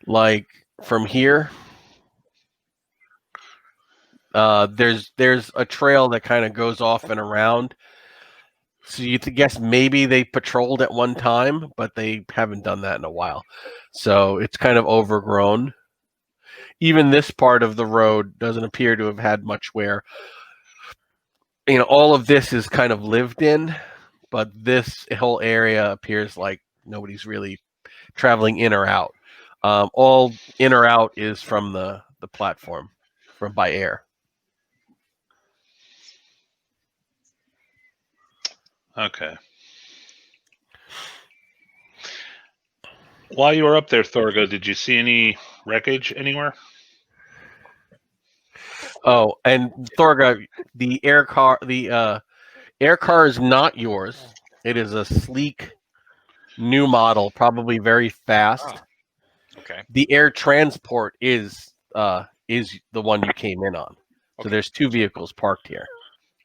Like from here, there's a trail that kind of goes off and around. So you guess maybe they patrolled at one time, but they haven't done that in a while. So it's kind of overgrown. Even this part of the road doesn't appear to have had much wear. All of this is kind of lived in, but this whole area appears like nobody's really traveling in or out. All in or out is from the platform, from by air. Okay. While you were up there, Thorgo, did you see any wreckage anywhere? Oh, and Thorga, the air car is not yours. It is a sleek new model, probably very fast. Oh, okay. The air transport is the one you came in on. So Okay. there's 2 vehicles parked here.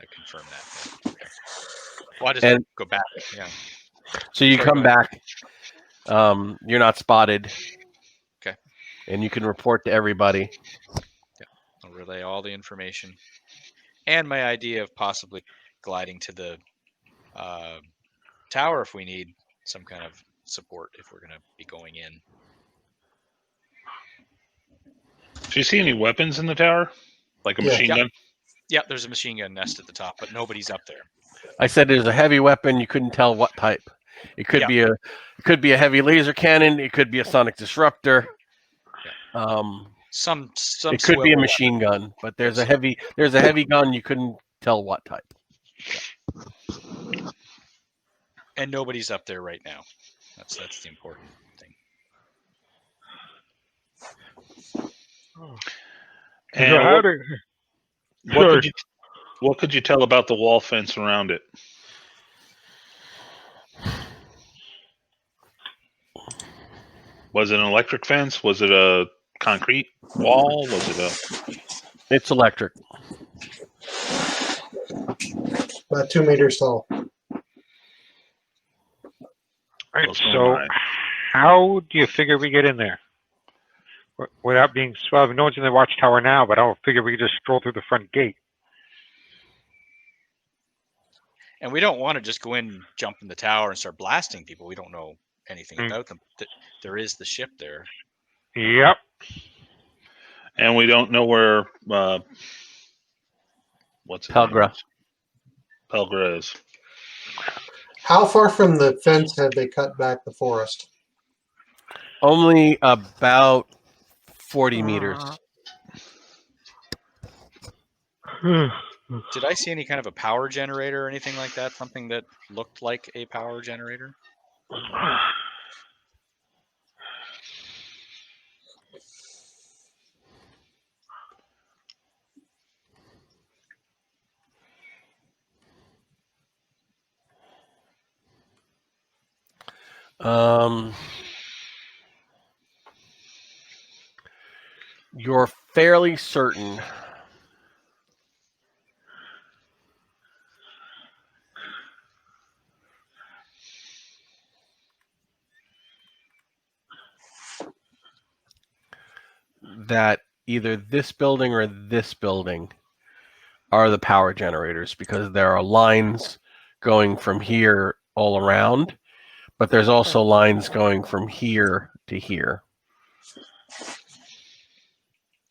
I confirm that. Okay. Well, I just And- go back. Yeah. So you Sorry, come go ahead. back. You're not spotted. Okay. And you can report to everybody. I'll relay all the information and my idea of possibly gliding to the tower if we need some kind of support if we're going to be going in. Do you see any weapons in the tower? Like a machine gun? Yeah, there's a machine gun nest at the top, but nobody's up there. I said there's a heavy weapon. You couldn't tell what type. It could be a heavy laser cannon. It could be a sonic disruptor. Yeah. Some it could be a swivel machine gun, but there's a heavy gun. You couldn't tell what type. and nobody's up there right now. That's the important thing. And So how what, do, what could you tell about the wall fence around it? Was it an electric fence? Was it a concrete wall? Was it a... It's electric. About 2 meters tall. All right, Close to so mine. how do you figure we get in there? Without being, well, no one's in the watchtower now, but I figure we could just stroll through the front gate. And we don't want to just go in, jump in the tower, and start blasting people. We don't know anything about them. There is the ship there. Yep. And we don't know where what's his name? Pelgra. Pelgra is. How far from the fence have they cut back the forest? Only about 40 meters. Did I see any kind of a power generator or anything like that? Something that looked like a power generator? You're fairly certain that either this building or this building are the power generators, because there are lines going from here all around, but there's also lines going from here to here.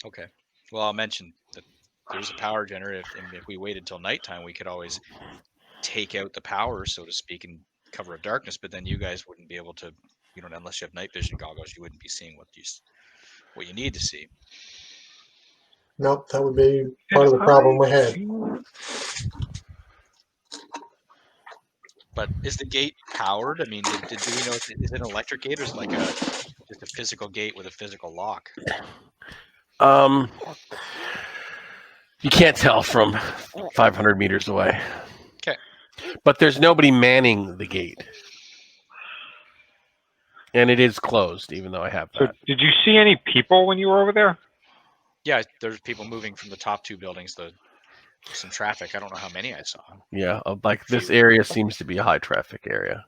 Okay. Well, I'll mention that there's a power generator. If we waited till nighttime, we could always take out the power, so to speak, and cover up darkness. But then you guys wouldn't be able to, unless you have night vision goggles, you wouldn't be seeing what you need to see. Nope, that would be part of the problem we had. But is the gate powered? I mean, do we know is it an electric gate, or is it like just a physical gate with a physical lock? You can't tell from 500 meters away. Okay. But there's nobody manning the gate. And it is closed, even though I have So that. did you see any people when you were over there? Yeah, there's people moving from the top two buildings. Some traffic. I don't know how many I saw. Yeah, like this area seems to be a high traffic area.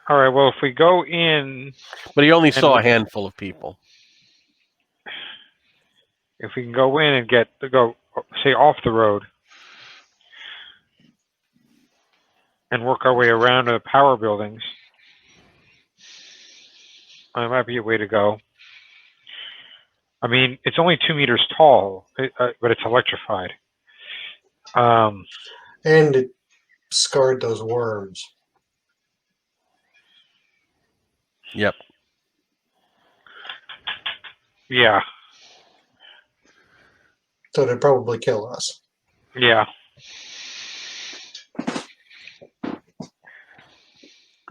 All right, well, if we go in, But he only And saw we- a handful of people. if we can go in and go, say, off the road and work our way around to the power buildings, that might be a way to go. I mean, it's only 2 meters tall, but it's electrified. And it scarred those worms. Yep. Yeah, So they'd probably kill us. yeah.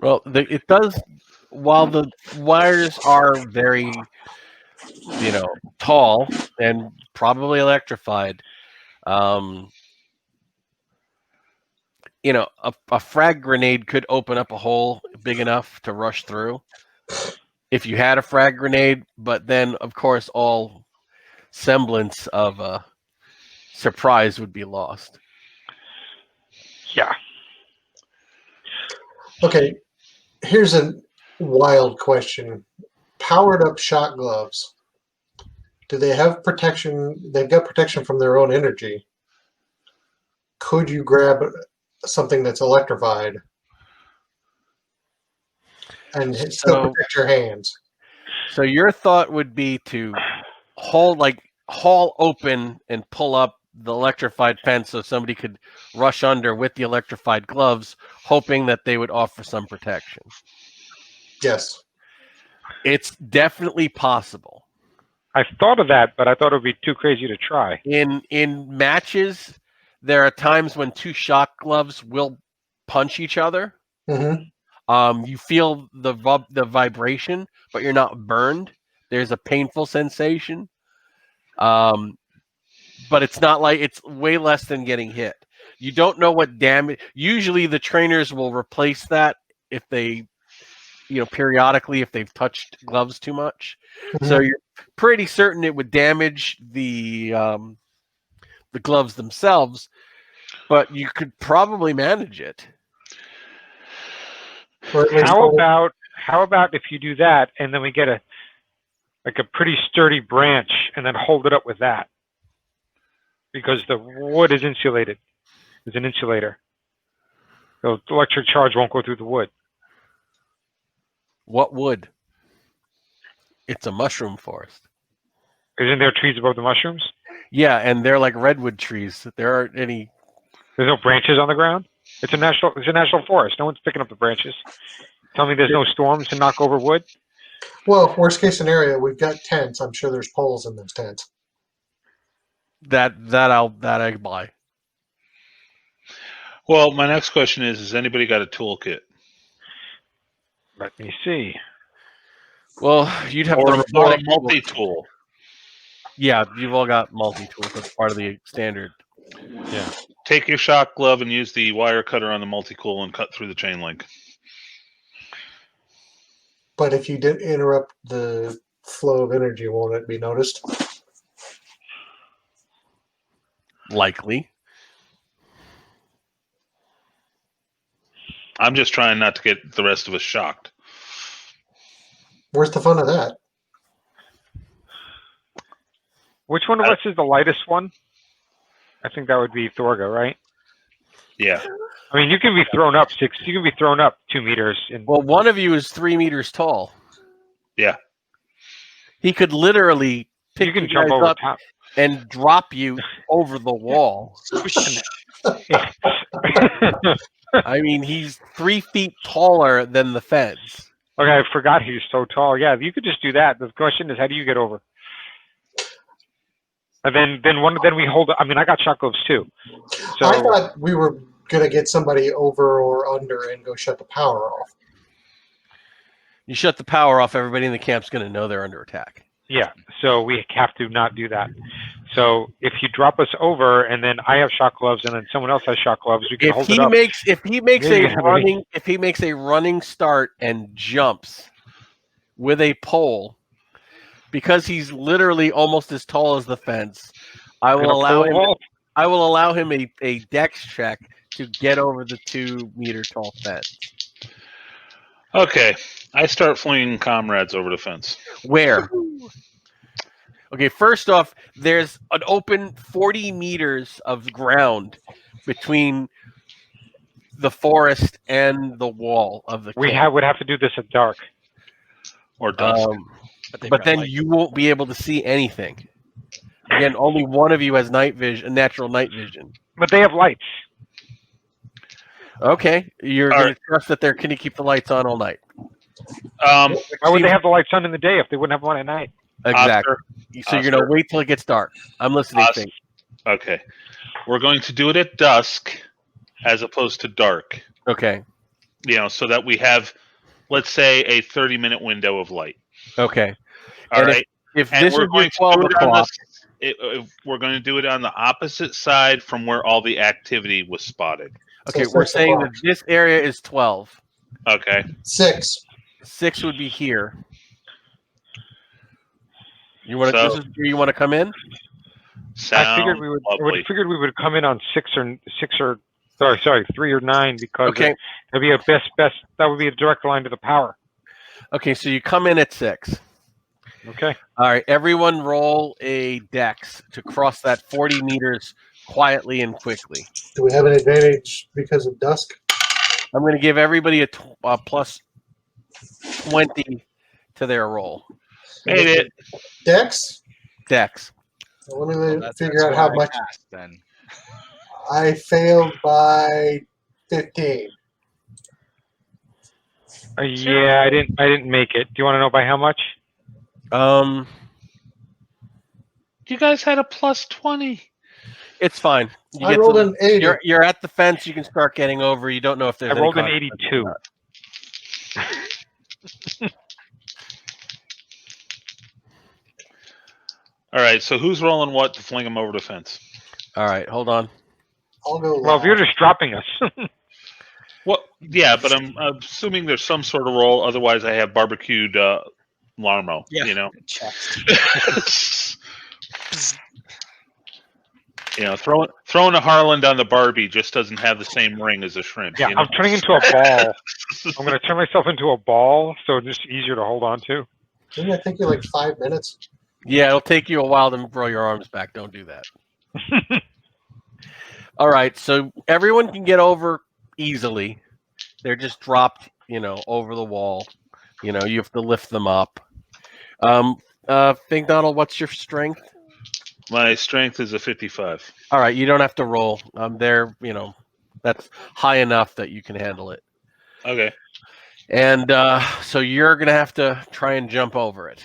Well, it does. While the wires are very, tall and probably electrified, a frag grenade could open up a hole big enough to rush through if you had a frag grenade. But then, of course, all semblance of a surprise would be lost. Yeah. Okay, here's a wild question. Powered up shot gloves. Do they have protection? They've got protection from their own energy. Could you grab something that's electrified and still protect your hands? So your thought would be to haul open and pull up the electrified fence so somebody could rush under with the electrified gloves, hoping that they would offer some protection. Yes. It's definitely possible. I thought of that, but I thought it would be too crazy to try. In matches, there are times when two shock gloves will punch each other. Mm-hmm. You feel the vibration, but you're not burned. There's a painful sensation. But it's not like it's way less than getting hit. You don't know what damage. Usually the trainers will replace that if they periodically if they've touched gloves too much. So Mhm. you're pretty certain it would damage the gloves themselves, but you could probably manage it. Or at least How about if you do that and then we get a pretty sturdy branch and then hold it up with that? Because the wood is insulated. It's an insulator. So the electric charge won't go through the wood. What wood? It's a mushroom forest. Isn't there trees above the mushrooms? Yeah, and they're like redwood trees. There aren't any. There's no branches on the ground? It's a national forest. No one's picking up the branches. Tell me there's no storms to knock over wood? Well, worst case scenario, we've got tents. I'm sure there's poles in those tents. That I buy. Well, my next question is: has anybody got a toolkit? Let me see. Well, you'd have Or the a robotic multi-tool? Yeah, you've all got multi-tools. That's part of the standard. Yeah. Take your shock glove and use the wire cutter on the multi-tool and cut through the chain link. But if you didn't interrupt the flow of energy, won't it be noticed? Likely. I'm just trying not to get the rest of us shocked. Where's the fun of that? Which one of us is the lightest one? I think that would be Thorga, right? Yeah. I mean, you can be thrown up 2 meters. Well, one of you is 3 meters tall. Yeah. He could literally pick You can you jump guys over up top. and drop you over the wall. I mean, he's 3 feet taller than the fence. Okay, I forgot he's so tall. Yeah, you could just do that. The question is, how do you get over? And then we hold. I mean, I got shock gloves too. So I thought we were gonna get somebody over or under and go shut the power off. You shut the power off, everybody in the camp's going to know they're under attack. yeah, so we have to not do that. So if you drop us over, and then I have shock gloves, and then someone else has shock gloves, we can hold it up. If he makes Yeah, a running start and jumps with a pole, because he's literally almost as tall as the fence, I will allow him a dex check to get over the 2 meter tall fence. Okay. I start flinging comrades over the fence. Where? Okay, first off, there's an open 40 meters of ground between the forest and the wall of the camp. would have to do this at dark. Or dusk. But then you won't be able to see anything. Again, only one of you has natural night vision. But they have lights. Okay, you're going to trust that they're going to keep the lights on all night. Why would they have the lights on in the day if they wouldn't have one at night? Exactly. So you're going to wait till it gets dark. I'm listening. Okay. We're going to do it at dusk as opposed to dark. Okay. So that we have, let's say, a 30-minute window of light. Okay. All right. If this is your 12 o'clock, we're going to do it on the opposite side from where all the activity was spotted. Okay, So we're 6 saying o'clock. that this area is 12. Okay. 6. 6 would be here. This is where you want to come in? I figured we would come in on 3 or 9 because Okay. it'd be a best. That would be a direct line to the power. Okay, so you come in at 6. Okay. All right, everyone roll a dex to cross that 40 meters quietly and quickly. Do we have an advantage because of dusk? I'm going to give everybody a plus 20 to their roll. Made it. Dex? Dex. Well, let me figure out where how I much. passed, then. I failed by 15. Yeah, I didn't make it. Do you want to know by how much? You guys had a plus 20. It's fine. I rolled an 80. You're at the fence. You can start getting over. You don't know if there's. I rolled an 82. All right, so who's rolling what to fling them over the fence? All right, hold on. I'll go. Well, if you're just dropping us. Well, yeah, but I'm assuming there's some sort of roll. Otherwise, I have barbecued Larmo. Yeah. You know. Chest. You know, throwing a Harland on the Barbie just doesn't have the same ring as a shrimp. Yeah, you know? I'm turning into a ball. I'm going to turn myself into a ball, so it's just easier to hold on to. Didn't that take you like 5 minutes? Yeah, it'll take you a while to grow your arms back. Don't do that. All right, so everyone can get over easily. They're just dropped, over the wall. You have to lift them up. Think Donald, what's your strength? My strength is a 55. All right, you don't have to roll. That's high enough that you can handle it. Okay. And so you're gonna have to try and jump over it.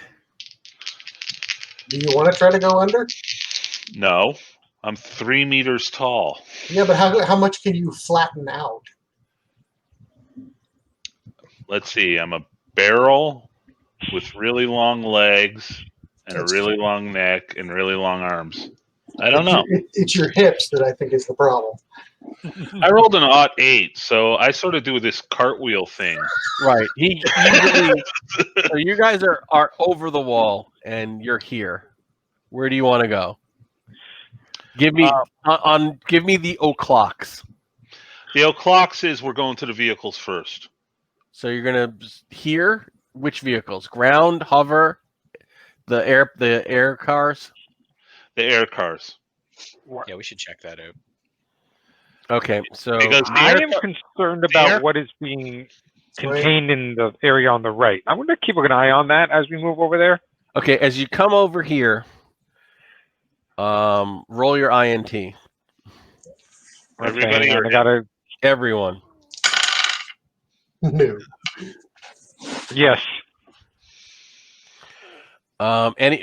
Do you want to try to go under? No, I'm 3 meters tall. Yeah, but how much can you flatten out? Let's see. I'm a barrel with really long legs and a really long neck and really long arms. I don't know. It's your hips that I think is the problem. I rolled an 8, so I sort of do this cartwheel thing. Right. He usually. So you guys are over the wall, and you're here. Where do you want to go? Give me give me the o'clocks. The o'clocks is we're going to the vehicles first. So you're gonna here. Which vehicles? Ground, hover, the air cars. The air cars. Yeah, we should check that out. Okay, so Because I am concerned about what is being contained in the area on the right. I'm going to keep an eye on that as we move over there. okay, as you come over here, roll your INT. Everybody, Okay, I gotta. Everyone. No. Yes.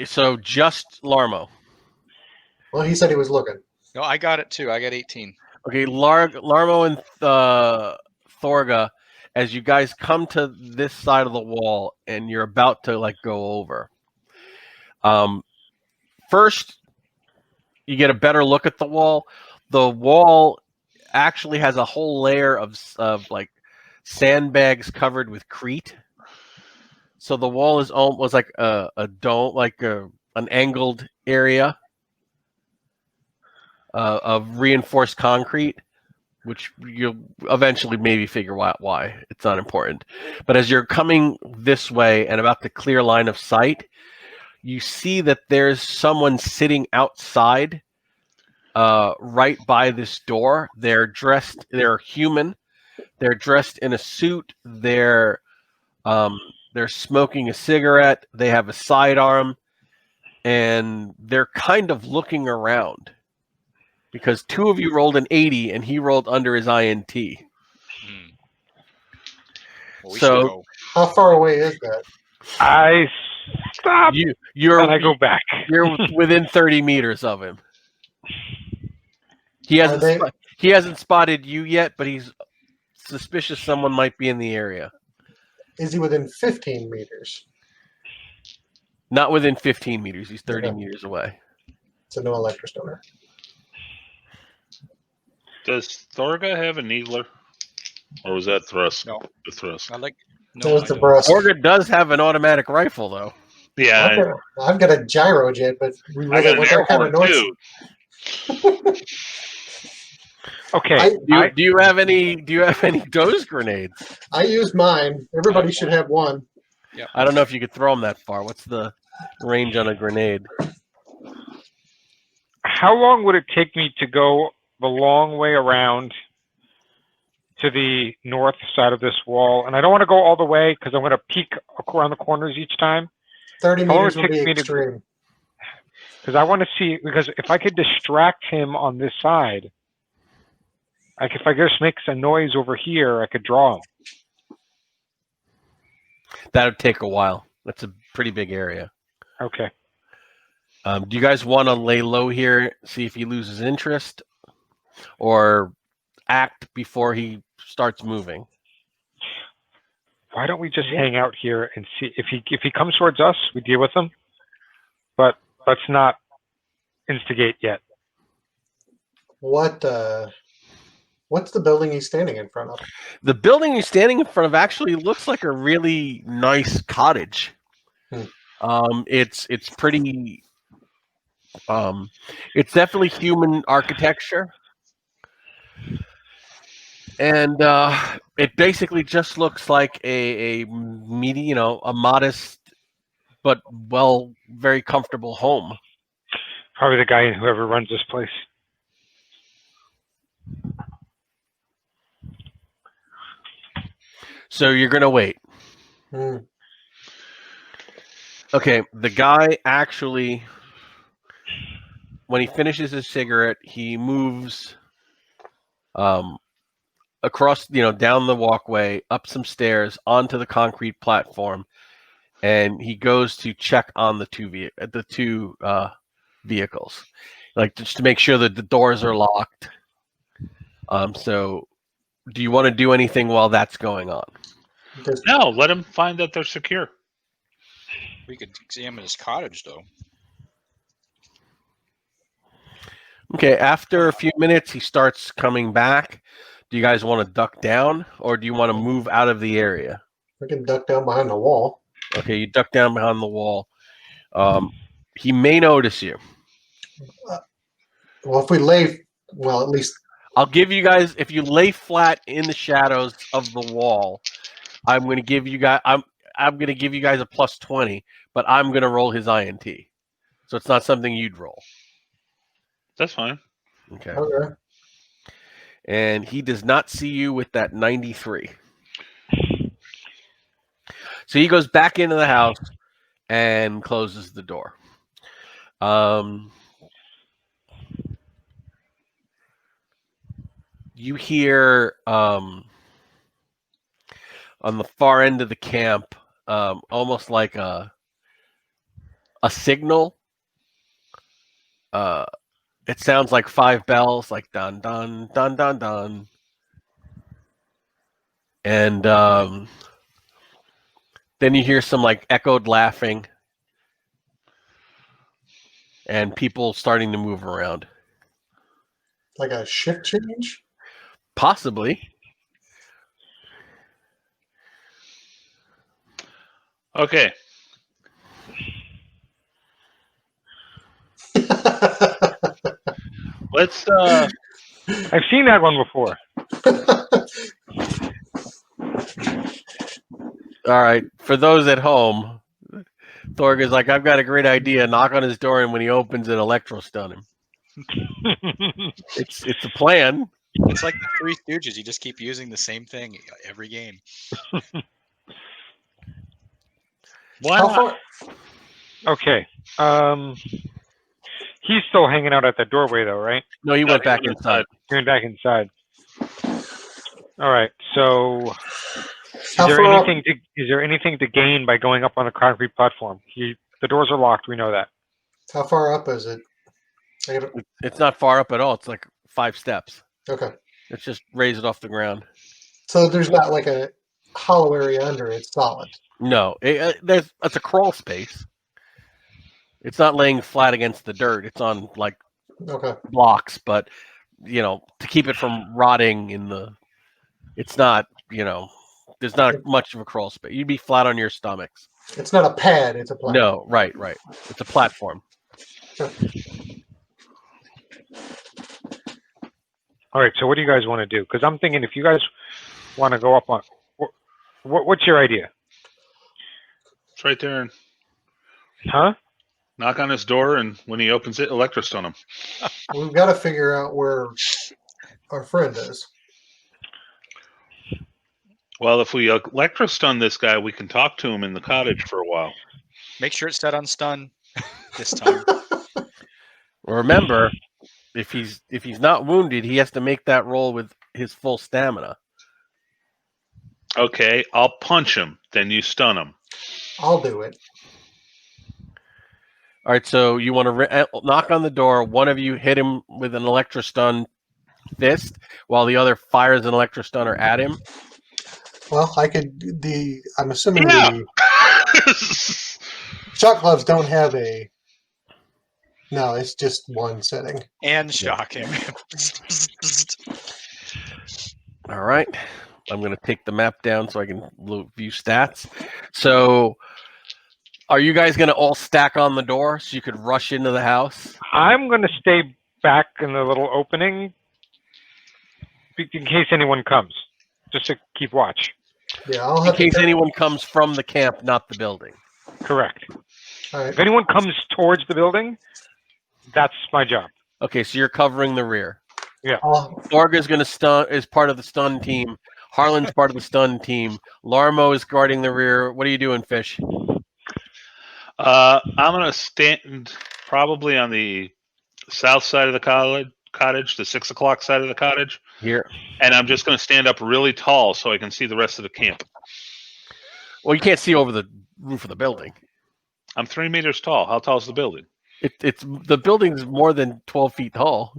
So just Larmo. Well, he said he was looking. No, I got it too. I got 18. Okay, Larmo and Thorga, as you guys come to this side of the wall and you're about to go over. First, you get a better look at the wall. The wall actually has a whole layer of sandbags covered with crete. So the wall is almost like a dome, an angled area of reinforced concrete, which you'll eventually maybe figure out why. It's not important. But as you're coming this way and about to clear line of sight, you see that there's someone sitting outside right by this door. They're human. They're dressed in a suit. They're smoking a cigarette. They have a sidearm, and they're kind of looking around because two of you rolled an 80 and he rolled under his INT. Well, we should go. How far away is that? I stop. You're and I go back. You're within 30 meters of him. He hasn't spotted you yet, but he's suspicious someone might be in the area. Is he within 15 meters? Not within 15 meters. He's 30 meters away. So no electrostoner. Does Thorga have a needler? Or was that thrust? No. The thrust. That was the breast. Thorga does have an automatic rifle, though. Yeah. I've got a gyrojet, but we I really got an want air that kind of horn, noise. too. Okay. Do you have any dose grenades? I used mine. Everybody should have one. Yeah. I don't know if you could throw them that far. What's the range on a grenade? How long would it take me to go the long way around to the north side of this wall? And I don't want to go all the way because I'm going to peek around the corners each time. 30 How long meters would would it take be me to- extreme. Because I want to see, because if I could distract him on this side, if I just make a noise over here, I could draw him. That would take a while. That's a pretty big area. Okay. Do you guys want to lay low here, see if he loses interest, or act before he starts moving? Why don't we just hang out here and see if he comes towards us, we deal with him, but let's not instigate yet. What What's the building he's standing in front of? The building you're standing in front of actually looks like a really nice cottage. It's pretty. It's definitely human architecture, and it basically just looks like a a modest but very comfortable home. Probably the guy whoever runs this place. So you're gonna wait. Hmm. Okay, the guy actually, when he finishes his cigarette, he moves across, down the walkway, up some stairs, onto the concrete platform, and he goes to check on the two vehicles, like just to make sure that the doors are locked. So do you want to do anything while that's going on? No, let him find that they're secure. We could examine his cottage, though. Okay, after a few minutes, he starts coming back. Do you guys want to duck down, or do you want to move out of the area? We can duck down behind the wall. Okay, you duck down behind the wall. He may notice you. Well, if we lay, well, at least I'll give you guys, if you lay flat in the shadows of the wall, I'm going to give you guys a +20, but I'm going to roll his INT. So it's not something you'd roll. That's fine. Okay. okay. And he does not see you with that 93. So he goes back into the house and closes the door. You hear on the far end of the camp, almost like a signal. It sounds like 5 bells, like dun dun dun dun dun, and then you hear some like echoed laughing, and people starting to move around. Like a shift change? Possibly. Okay. Let's I've seen that one before. All right. For those at home, Thorg is like, I've got a great idea. Knock on his door, and when he opens it, electro-stun him. It's a plan. It's like the Three Stooges. You just keep using the same thing every game. why How not? far? Okay. He's still hanging out at the doorway, though, right? No, he No, went he back went inside. He went back inside. All right. So, How is far up? there anything to gain by going up on the concrete platform? The doors are locked. We know that. How far up is it? It's not far up at all. It's like 5 steps. Okay. It's just raise it off the ground. So there's not like a hollow area under it. It's solid. No, it's a crawl space. It's not laying flat against the dirt. It's on like Okay. blocks, but to keep it from rotting it's not, there's not much of a crawl space. You'd be flat on your stomachs. It's not a pad. It's a platform. No, right. It's a platform. All right. So, what do you guys want to do? Because I'm thinking if you guys want to go up on, what's your idea? It's right there and Huh? knock on his door, and when he opens it, electrostun him. We've got to figure out where our friend is. Well, if we electrostun this guy, we can talk to him in the cottage for a while. Make sure it's set on stun this time. Remember, if he's not wounded, he has to make that roll with his full stamina. Okay, I'll punch him, then you stun him. I'll do it. All right, so you want to knock on the door. One of you hit him with an electrostun fist, while the other fires an electrostunner at him. Well, I'm assuming Yeah. the shot gloves don't have a. No, it's just one setting. And shock him. All right. I'm going to take the map down so I can view stats. So, are you guys going to all stack on the door so you could rush into the house? I'm going to stay back in the little opening in case anyone comes, just to keep watch. Yeah, I'll In have case to. anyone comes from the camp, not the building. Correct. All right. If anyone comes towards the building, that's my job. Okay, so you're covering the rear. I'll, Thorga's going to stun is part of the stun team. Harlan's part of the stun team. Larmo is guarding the rear. What are you doing, Fish? I'm gonna stand probably on the south side of the cottage, the 6 o'clock side of the cottage, Here. and I'm just gonna stand up really tall so I can see the rest of the camp. Well, you can't see over the roof of the building. I'm 3 meters tall. How tall is the building? It's the building's more than 12 feet tall.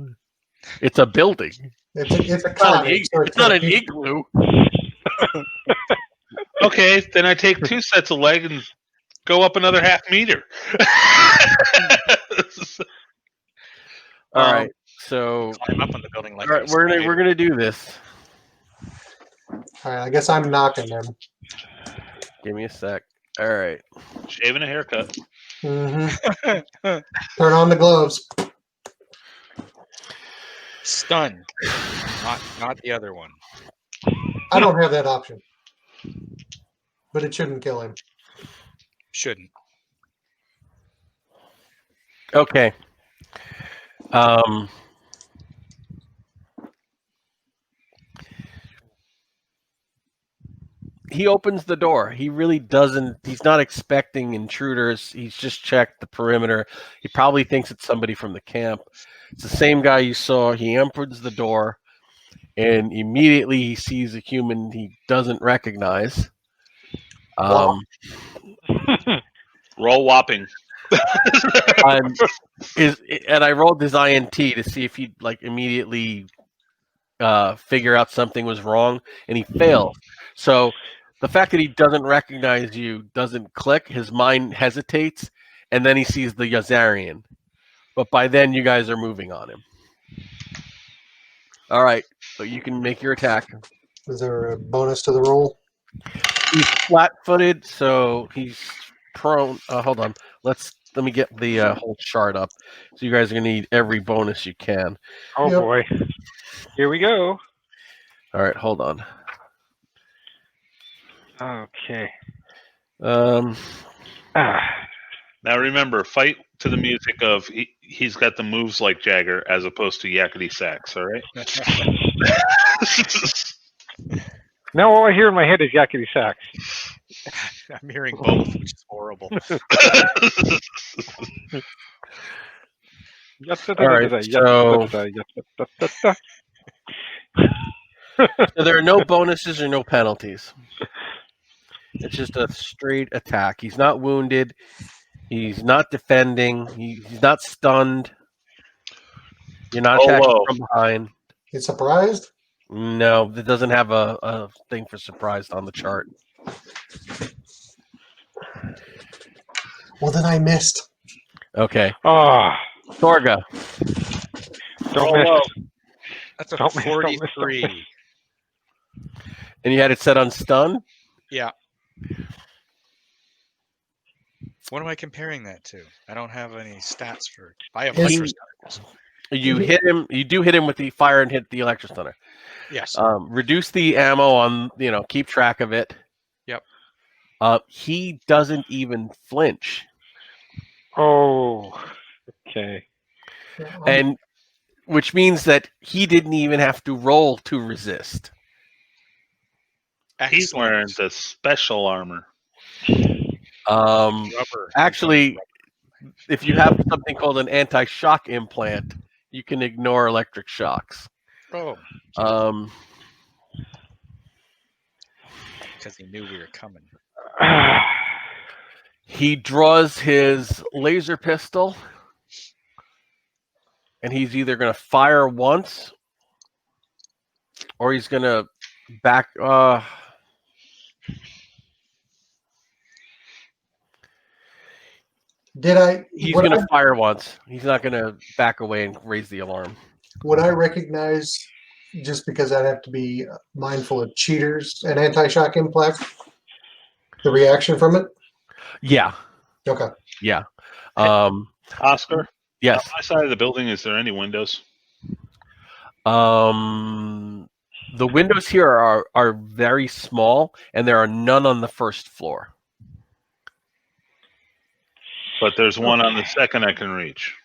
It's a building. it's a cottage. So It's not an igloo. Okay, then I take 2 sets of leg and go up another half meter. All right. So Climb up on the building like all right, we're gonna do this. All right, I guess I'm knocking them. Give me a sec. All right. Shaving a haircut. Mm-hmm. Turn on the gloves. Stun. Not the other one. I don't have that option, but it shouldn't kill him. Shouldn't. Okay. He opens the door. He really doesn't. He's not expecting intruders. He's just checked the perimeter. He probably thinks it's somebody from the camp. It's the same guy you saw. He opens the door, and immediately he sees a human he doesn't recognize. Roll whopping. And I rolled his INT to see if he'd like immediately figure out something was wrong, and he failed. So the fact that he doesn't recognize you doesn't click. His mind hesitates, and then he sees the Yazarian. But by then, you guys are moving on him. All right, so you can make your attack. Is there a bonus to the roll? He's flat-footed, so he's prone. Hold on. Let me get the whole chart up. So you guys are gonna need every bonus you can. Oh Yep. boy. Here we go. All right, hold on. Okay. Um, Now remember, fight to the music of he's got the moves like Jagger as opposed to yakety sax, all right? Now all I hear in my head is yakety sax. I'm hearing both, which is horrible. All right, so there are no bonuses or no penalties. It's just a straight attack. He's not wounded. He's not defending. He's not stunned. You're not attacking from behind. He's surprised? No, it doesn't have a thing for surprised on the chart. Well, then I missed. Okay. Ah, Thorga. don't miss. That's a Don't miss, don't miss, don't 43. And you had it set on stun? Yeah. What am I comparing that to? I don't have any stats for. I have His- electrostuners. You hit him. You do hit him with the fire and hit the electrostunner. Yes. Reduce the ammo on. Keep track of it. Yep. He doesn't even flinch, Oh, okay. and which means that he didn't even have to roll to resist. He's Excellent. wearing the special armor. Rubber. Actually, if you have something called an anti-shock implant, you can ignore electric shocks. Oh, because he knew we were coming. He draws his laser pistol, and he's either going to fire once, or he's going to back. He's going to fire once. He's not going to back away and raise the alarm. Would I recognize just because I'd have to be mindful of cheaters and anti-shock impact. The reaction from it. Yeah. Okay. Yeah. Oscar, Yes. on my side of the building, is there any windows? The windows here are very small, and there are none on the first floor. But there's one on the second I can reach.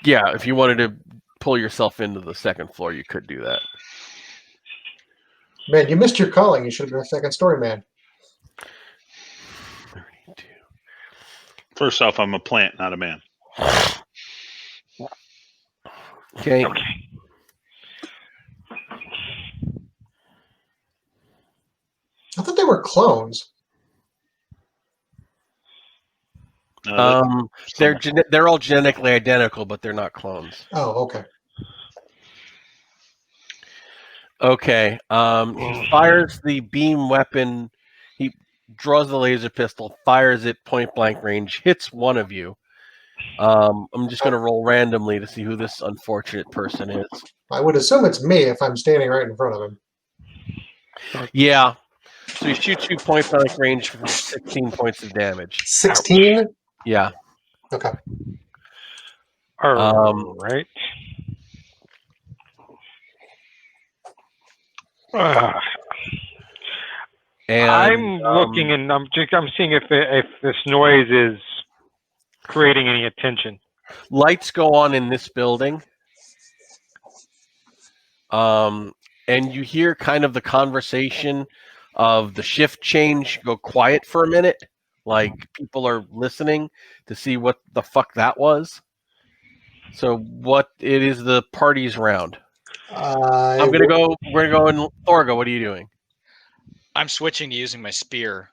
Yeah, if you wanted to pull yourself into the second floor, you could do that. Man, you missed your calling. You should have been a second story man. 32. First off, I'm a plant, not a man. Okay. I thought they were clones. They're all genetically identical, but they're not clones. Oh, okay. Okay. He fires the beam weapon. He draws the laser pistol, fires it point blank range, hits one of you. I'm just going to roll randomly to see who this unfortunate person is. I would assume it's me if I'm standing right in front of him. Yeah. So he shoots you point blank range for 16 points of damage. 16? Yeah. Okay. All right. And I'm looking and I'm seeing if this noise is creating any attention. lights go on in this building. And you hear kind of the conversation of the shift change go quiet for a minute. Like people are listening to see what the fuck that was. So what it is the party's round. We're gonna go and Thorga, what are you doing? I'm switching to using my spear.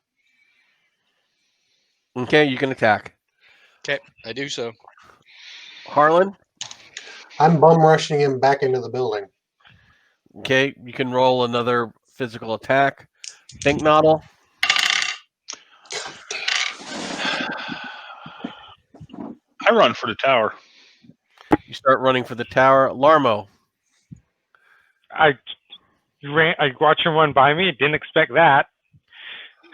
Okay, you can attack. Okay, I do so. Harlan? I'm bum rushing him back into the building. Okay, you can roll another physical attack. Think Noddle. I run for the tower. You start running for the tower. Larmo. I watched him run by me. Didn't expect that.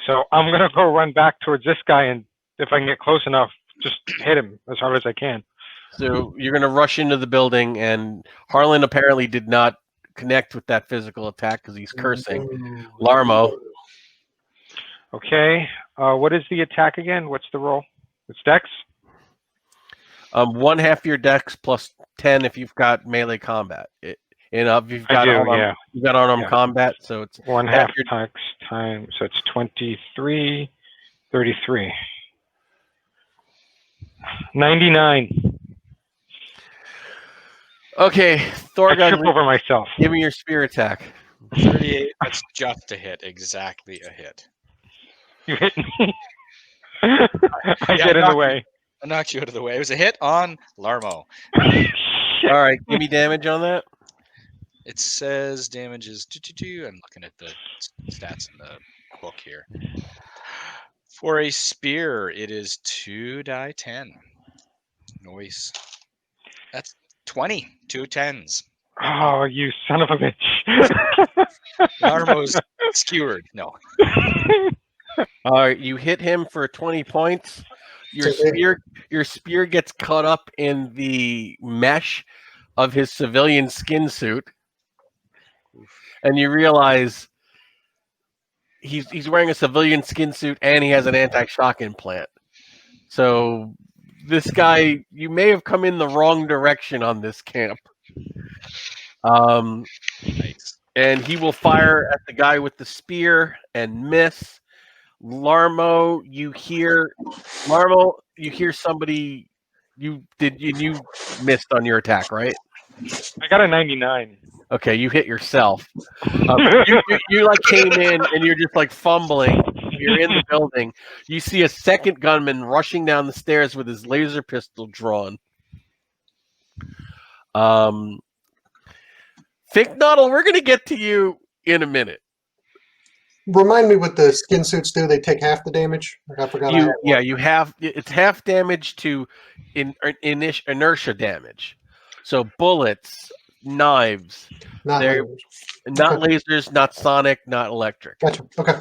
So I'm gonna go run back towards this guy, and if I can get close enough, just hit him as hard as I can. So you're going to rush into the building, and Harlan apparently did not connect with that physical attack because he's cursing. Larmo. Okay. What is the attack again? What's the roll? It's Dex? 1/2 your dex plus 10 if you've got melee combat. If you've got you've got unarmed combat, so it's 1/2 time, so it's 23, 33. 99. Okay, I Thorgon, trip over myself. give me your spear attack. 38. That's just a hit. Exactly a hit. You hit me. I get in the way. I knocked you out of the way. It was a hit on Larmo. All right, give me damage on that. It says damage is 222. I'm looking at the stats in the book here. For a spear, it is 2d10. Noise. That's 20. 2 10s. Oh, you son of a bitch. Larmo's skewered. No. All right, you hit him for 20 points. Your spear gets caught up in the mesh of his civilian skin suit, and you realize he's wearing a civilian skin suit and he has an anti-shock implant. So this guy, you may have come in the wrong direction on this camp. Nice. And he will fire at the guy with the spear and miss. Larmo, you hear somebody. You missed on your attack, right? I got a 99. Okay, you hit yourself. You like came in and you're just like fumbling. You're in the building. You see a second gunman rushing down the stairs with his laser pistol drawn. Think Noddle, we're gonna get to you in a minute. Remind me what the skin suits do. They take half the damage. I forgot. It's half damage to inertia damage. So bullets, knives. Not They're lasers. not Okay. lasers, not sonic, not electric. Gotcha. Okay.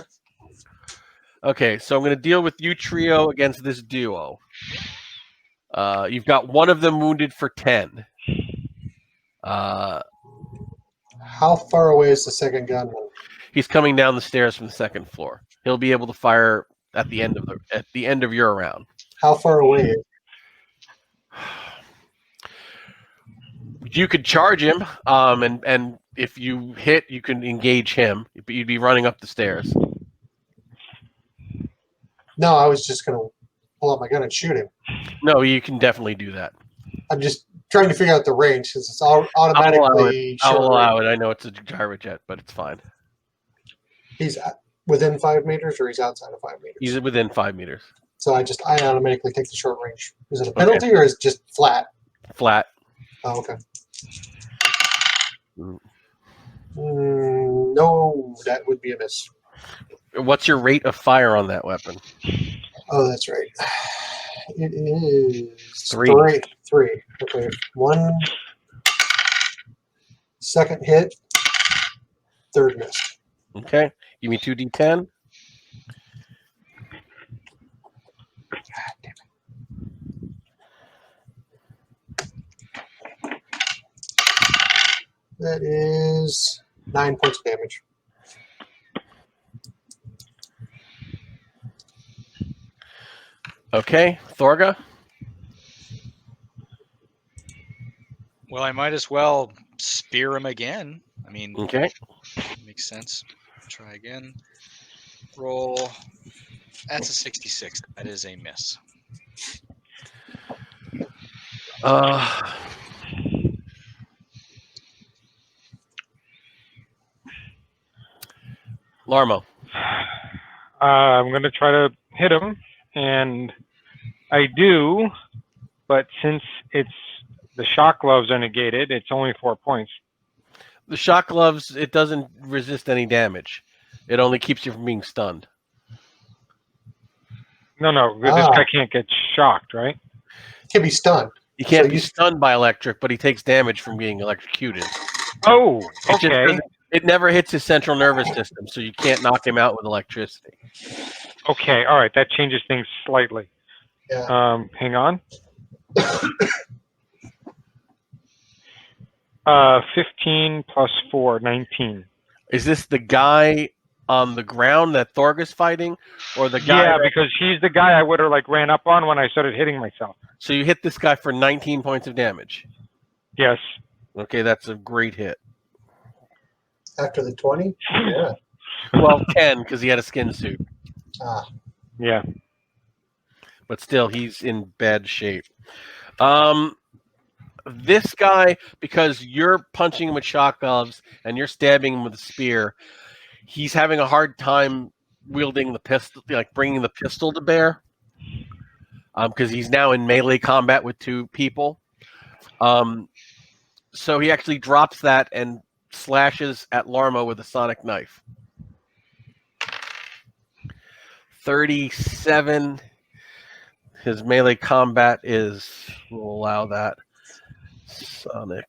Okay, so I'm going to deal with you trio against this duo. You've got one of them wounded for 10. How far away is the second gunman? He's coming down the stairs from the second floor. He'll be able to fire at the end of your round. How far away? You could charge him, and if you hit, you can engage him. But you'd be running up the stairs. No, I was just gonna pull out my gun and shoot him. No, you can definitely do that. I'm just trying to figure out the range since it's all automatically I'll short allow range. it. I know it's a gyrojet, but it's fine. He's within 5 meters, or he's outside of 5 meters. He's within 5 meters. So I automatically take the short range. Is it a penalty or is it just flat? Flat. Oh, okay. Mm. No, that would be a miss. What's your rate of fire on that weapon? Oh, that's right. It is 3. 3. Okay. 1 second hit, third miss. Okay. Give me 2d10. That is 9 points of damage. Okay. Thorga? Well, I might as well spear him again. I mean, Okay. makes sense. Try again. Roll. That's a 66. That is a miss. Larmo. I'm going to try to hit him, and I do, but since the shock gloves are negated, it's only 4 points. The shock gloves, it doesn't resist any damage. It only keeps you from being stunned. No, this guy can't get shocked, right? Can be stunned. He can't So be stunned by electric, but he takes damage from being electrocuted. Oh, It just okay. doesn't- It never hits his central nervous system, so you can't knock him out with electricity. Okay, all right, that changes things slightly. Yeah. Hang on. 15 plus 4, 19. Is this the guy on the ground that Thorga's fighting, or the guy? Yeah, because he's the guy I would have ran up on when I started hitting myself. So you hit this guy for 19 points of damage. Yes. Okay, that's a great hit. After the 20? Yeah. Well, 10 because he had a skin suit, Yeah. but still, he's in bad shape. This guy, because you're punching him with shock gloves and you're stabbing him with a spear, he's having a hard time wielding the pistol, like bringing the pistol to bear, because he's now in melee combat with 2 people. So he actually drops that and slashes at Larmo with a sonic knife. 37. His melee combat is, we'll allow that. Sonic.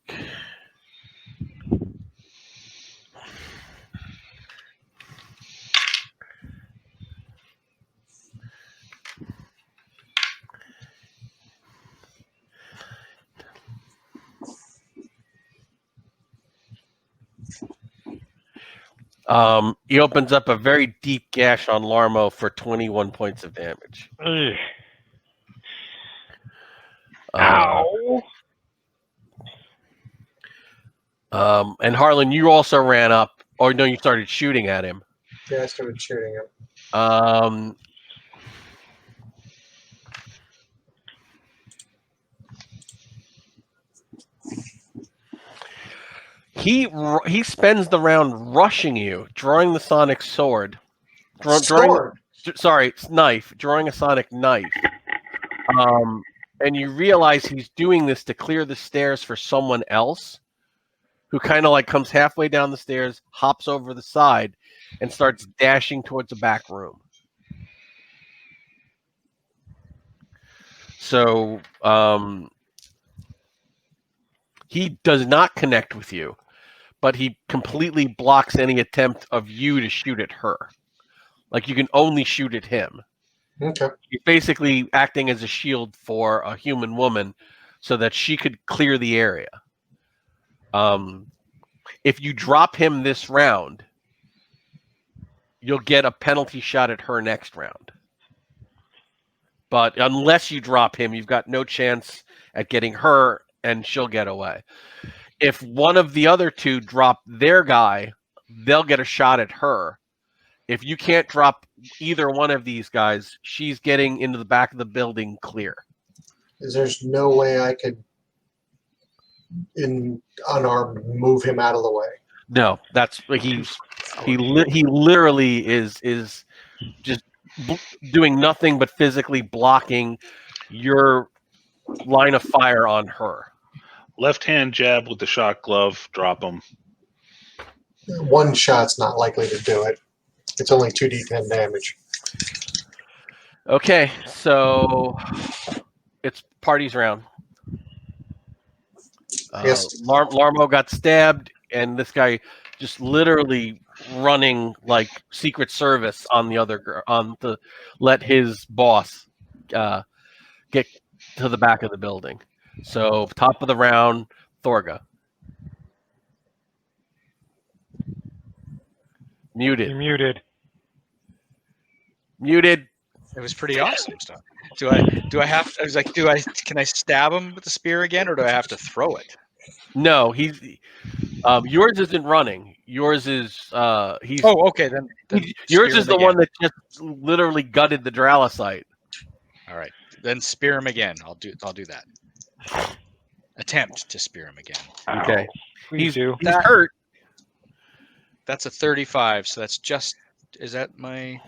He opens up a very deep gash on Larmo for 21 points of damage. Ugh. Ow. And Harlan, you also ran up, or no, you started shooting at him. Yeah, I started shooting him. He spends the round rushing you, drawing the sonic sword. Sorry, it's knife. Drawing a sonic knife. And you realize he's doing this to clear the stairs for someone else, who kind of comes halfway down the stairs, hops over the side, and starts dashing towards the back room. So He does not connect with you, but he completely blocks any attempt of you to shoot at her. Like you can only shoot at him. Okay. He's basically acting as a shield for a human woman so that she could clear the area. If you drop him this round, you'll get a penalty shot at her next round. But unless you drop him, you've got no chance at getting her, and she'll get away. If one of the other two drop their guy, they'll get a shot at her. If you can't drop either one of these guys, she's getting into the back of the building clear. There's no way I could, unarmed, move him out of the way. No, that's he literally is just doing nothing but physically blocking your line of fire on her. Left hand jab with the shot glove. Drop him. One shot's not likely to do it. It's only 2d10 damage. Okay, so it's party's round. Yes. Larmo got stabbed, and this guy just literally running like Secret Service on the other to let his boss get to the back of the building. So top of the round, Thorga. Muted. You're muted. Muted. It was pretty awesome stuff. Do I have? I was like, can I stab him with the spear again, or do I have to throw it? No, he's yours isn't running. Yours is he's. Oh, okay. Then yours spear is him the again. one that just literally gutted the Dralosite. All right, then spear him again. I'll do that. Attempt to spear him again. Okay, Please do. he's hurt. That's a 35. So that's just. Is that my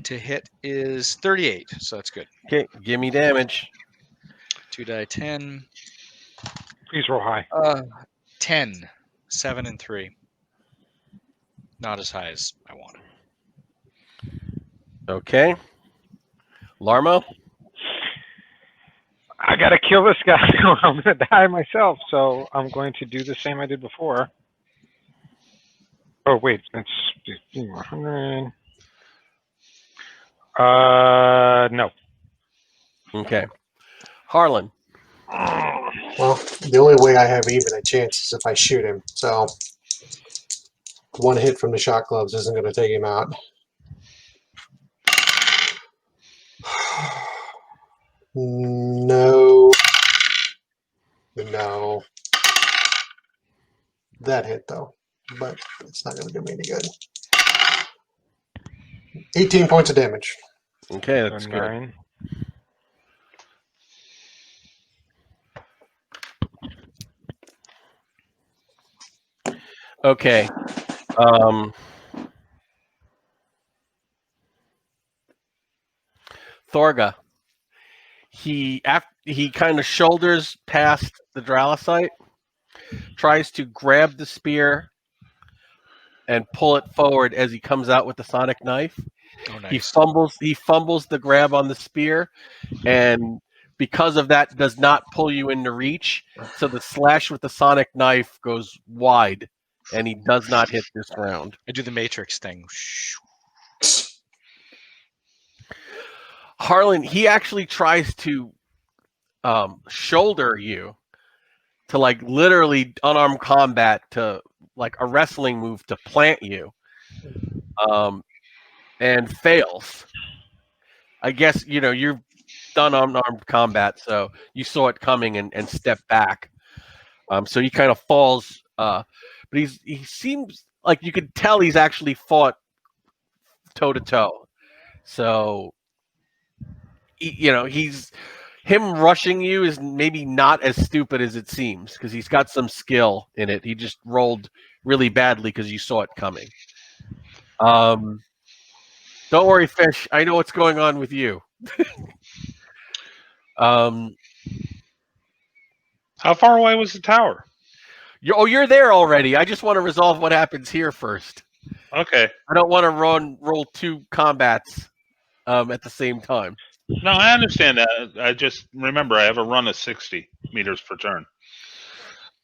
to hit is 38. So that's good. Okay, give me damage. 2 die 10. Please roll high. 10, 7, and 3. Not as high as I wanted. Okay, Larmo. I gotta kill this guy or I'm gonna die myself, so I'm going to do the same I did before. Oh wait, that's 100. No. Okay, Harlan. Well, the only way I have even a chance is if I shoot him. So one hit from the shot gloves isn't going to take him out. No. No. That hit, though. But it's not going to do me any good. 18 points of damage. Okay, that's good. 9. Okay. Thorga. He kind of shoulders past the Dralosite, tries to grab the spear and pull it forward as he comes out with the sonic knife. Oh, nice. He fumbles the grab on the spear, and because of that does not pull you into reach. So the slash with the sonic knife goes wide, and he does not hit this round. I do the Matrix thing. Harlan, he actually tries to shoulder you to like literally unarmed combat to like a wrestling move to plant you, and fails. I guess you've done unarmed combat, so you saw it coming and stepped back. So he kind of falls, but he seems like you could tell he's actually fought toe to toe. So him rushing you is maybe not as stupid as it seems because he's got some skill in it. He just rolled really badly because you saw it coming. Don't worry, Fish. I know what's going on with you. How far away was the tower? You're there already. I just want to resolve what happens here first. Okay. I don't want to roll two combats at the same time. No, I understand that. I just remember I have a run of 60 meters per turn.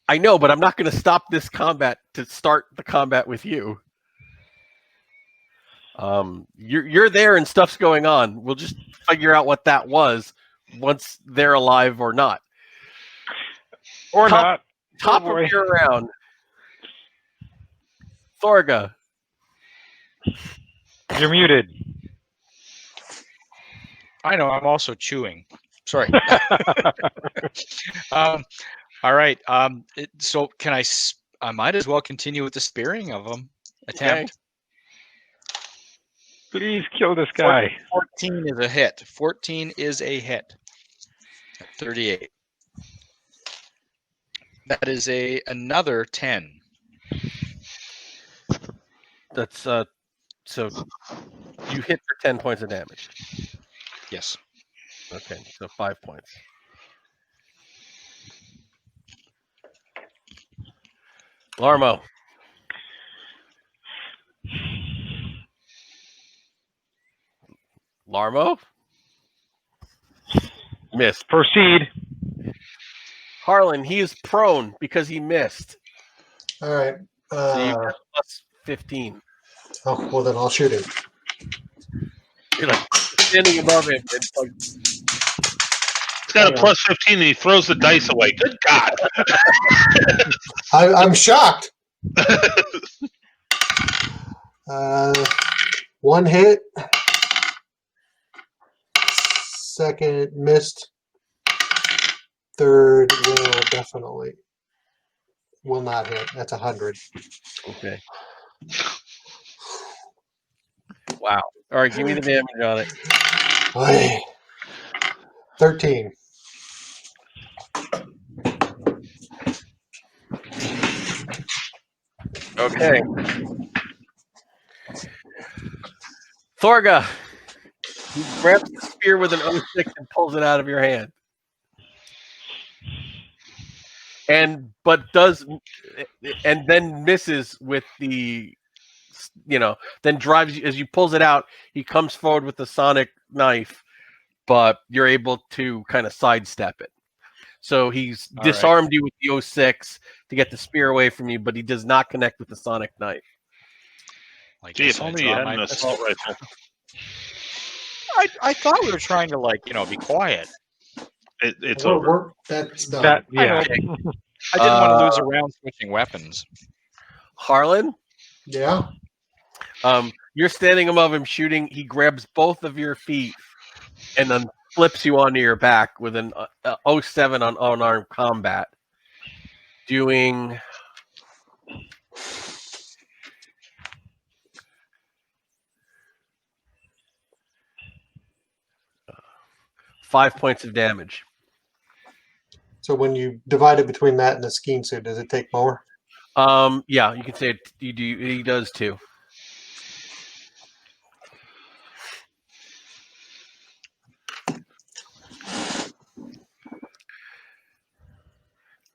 I know, but I'm not going to stop this combat to start the combat with you. You're there and stuff's going on. We'll just figure out what that was once they're alive or not. Or not. Top boy. of your round. Thorga. You're muted. I know. I'm also chewing. Sorry. All right. So can I? I might as well continue with the spearing of them. Attempt. Please kill this guy. 14 is a hit. 14 is a hit. 38. That is another 10. That's so you hit for 10 points of damage. Yes. Okay, so 5 points. Larmo. Larmo? Missed. Proceed. Harlan, he is prone because he missed. All right. So you got plus 15. Oh, well, then I'll shoot him. You're like standing above him. And like, He's got a plus 15 and he throws the dice away. Good God. I'm shocked. One hit. Second missed. Third will not hit. That's 100. okay. Wow. All right, give me the damage on it. Aye. 13. Okay. Thorga. He grabs the spear with an 06 and pulls it out of your hand. And then misses with the, then drives as you pulls it out. He comes forward with the sonic knife, but you're able to kind of sidestep it. So he's disarmed you with the 06 to get the spear away from you, but he does not connect with the sonic knife. Gee, if only you had an assault rifle. I thought we were trying to be quiet. It's over. That's done. I didn't want to lose a round switching weapons. Harlan? Yeah. You're standing above him shooting. He grabs both of your feet and then flips you onto your back with an 07 on unarmed combat. Doing 5 points of damage. So when you divide it between that and the skiing suit, does it take more? Yeah, you can say it, he does too.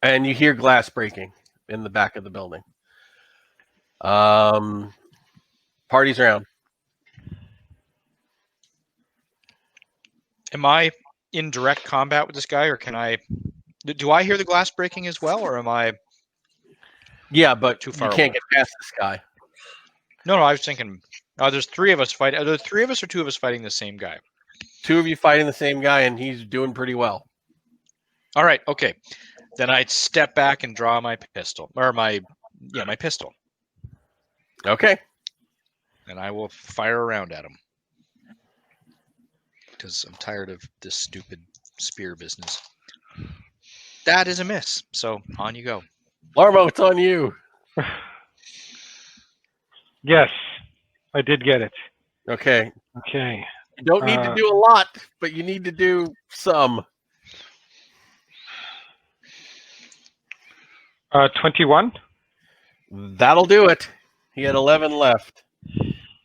And you hear glass breaking in the back of the building. Party's round. Am I in direct combat with this guy, or can I? Do I hear the glass breaking as well, or am I? Yeah, but too far you can't away? get past this guy. No, I was thinking. There's three of us fighting. Are there three of us or two of us fighting the same guy? Two of you fighting the same guy, and he's doing pretty well. All right, okay. Then I'd step back and draw my pistol, or my pistol, Okay. and I will fire around at him because I'm tired of this stupid spear business. That is a miss. So on you go. Larmo, it's on you. Yes, I did get it. Okay. Okay. You don't need to do a lot, but you need to do some. 21. That'll do it. He had 11 left.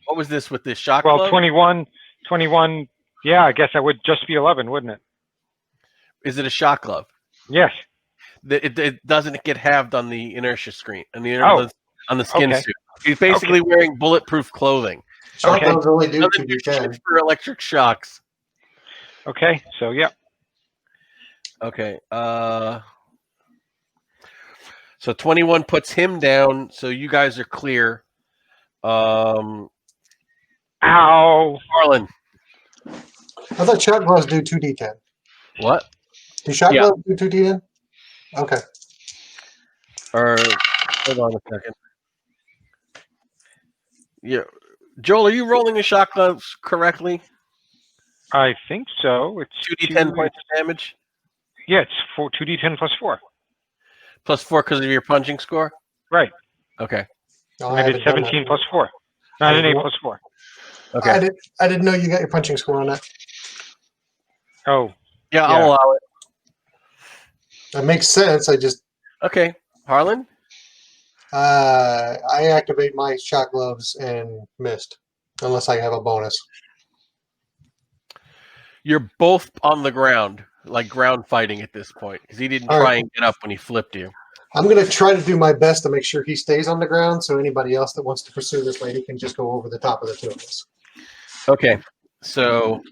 What was this with this shock Well, glove? 21. Yeah, I guess that would just be 11, wouldn't it? Is it a shock glove? Yes. It doesn't get halved on the inertia screen, on the on the skin Okay. suit. He's basically wearing bulletproof clothing. Shock Okay. gloves only do Doesn't do 2d10. shit for electric shocks. Okay, so yeah. Okay. So 21 puts him down. So you guys are clear. Ow! Harlan, I thought shot gloves do 2d10. what? Do shot Yeah. gloves do 2d10? Okay. Or hold on a second. Yeah, Joel, are you rolling the shot gloves correctly? I think so. It's 2d10 points of damage Yeah, it's 2d10 plus 4. plus 4 because of your punching score. Right. Okay. No, And I did haven't done 17 that. plus 4. Not an 8 plus 4. Okay. I didn't know you got your punching score on that. Oh, Yeah, I'll Yeah. allow it. That makes sense. I just Okay, Harlan. I activate my shot gloves and missed, unless I have a bonus. You're both on the ground, like ground fighting at this point, because he didn't All try right. and get up when he flipped you. I'm gonna try to do my best to make sure he stays on the ground, so anybody else that wants to pursue this lady can just go over the top of the two of us. Okay, so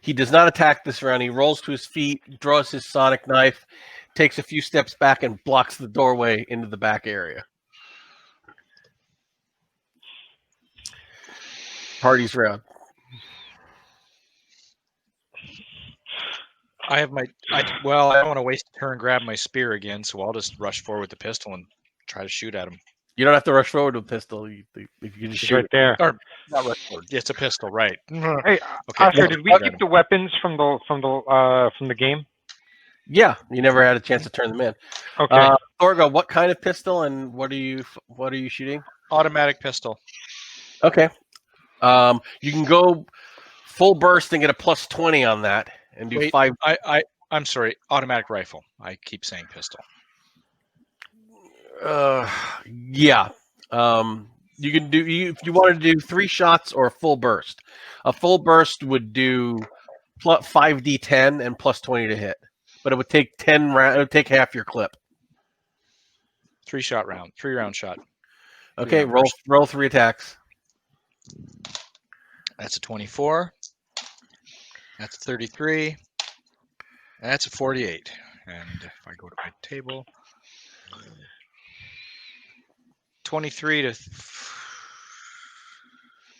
he does not attack this round. He rolls to his feet, draws his sonic knife, takes a few steps back, and blocks the doorway into the back area. Party's round. I have I don't want to waste a turn and grab my spear again, so I'll just rush forward with the pistol and try to shoot at him. You don't have to rush forward with a pistol. If you can just she's shoot right it. there. Or not rush forward. It's a pistol, right? Hey, Okay. Oscar, I'll did we shoot at keep him. the weapons from the game? Yeah, you never had a chance to turn them in. Okay. Thorgo, what kind of pistol and what are you shooting? Automatic pistol. Okay. You can go full burst and get a plus 20 on that and do Wait, 5. I'm sorry. Automatic rifle. I keep saying pistol. Yeah. You can do if you wanted to do 3 shots or a full burst. A full burst would do 5d10 and plus 20 to hit, but it would take 10 round. It would take half your clip. 3 round shot. Okay, round roll 3 attacks. That's a 24. That's a 33. That's a 48. And if I go to my table, 23 to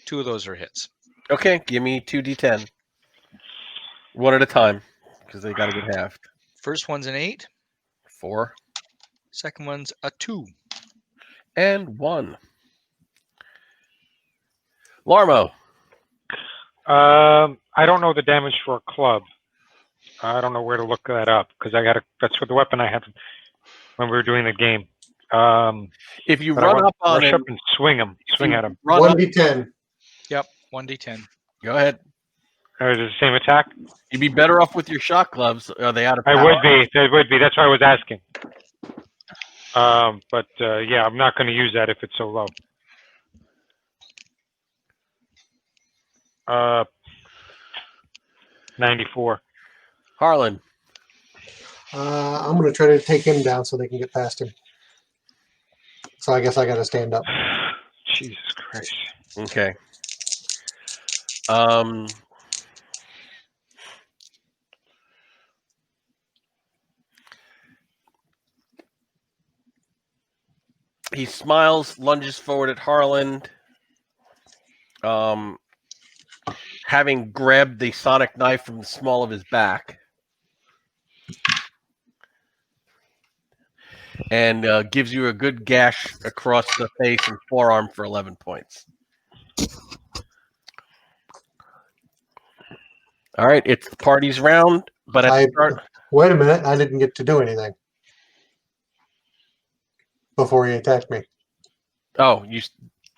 2 of those are hits. Okay, give me 2d10. One at a time, because they got to get halved. First one's an 8. 4 Second one's a 2. and 1. Larmo. I don't know the damage for a club. I don't know where to look that up because that's what the weapon I had when we were doing the game. If you But I run want up to on rush him, up and swing at him. run up, 1d10. Yep, 1d10. go ahead. Is it the same attack? You'd be better off with your shot gloves. Are they out of I power? would be. That would be. That's why I was asking. But yeah, I'm not going to use that if it's so low. 94. Harlan. I'm going to try to take him down so they can get past him. So I guess I got to stand up. Jesus Christ. Okay. He smiles, lunges forward at Harlan. Having grabbed the sonic knife from the small of his back. And gives you a good gash across the face and forearm for 11 points. All right, it's the party's round, but at the start, Wait a minute. I didn't get to do anything before he attacked me. oh, you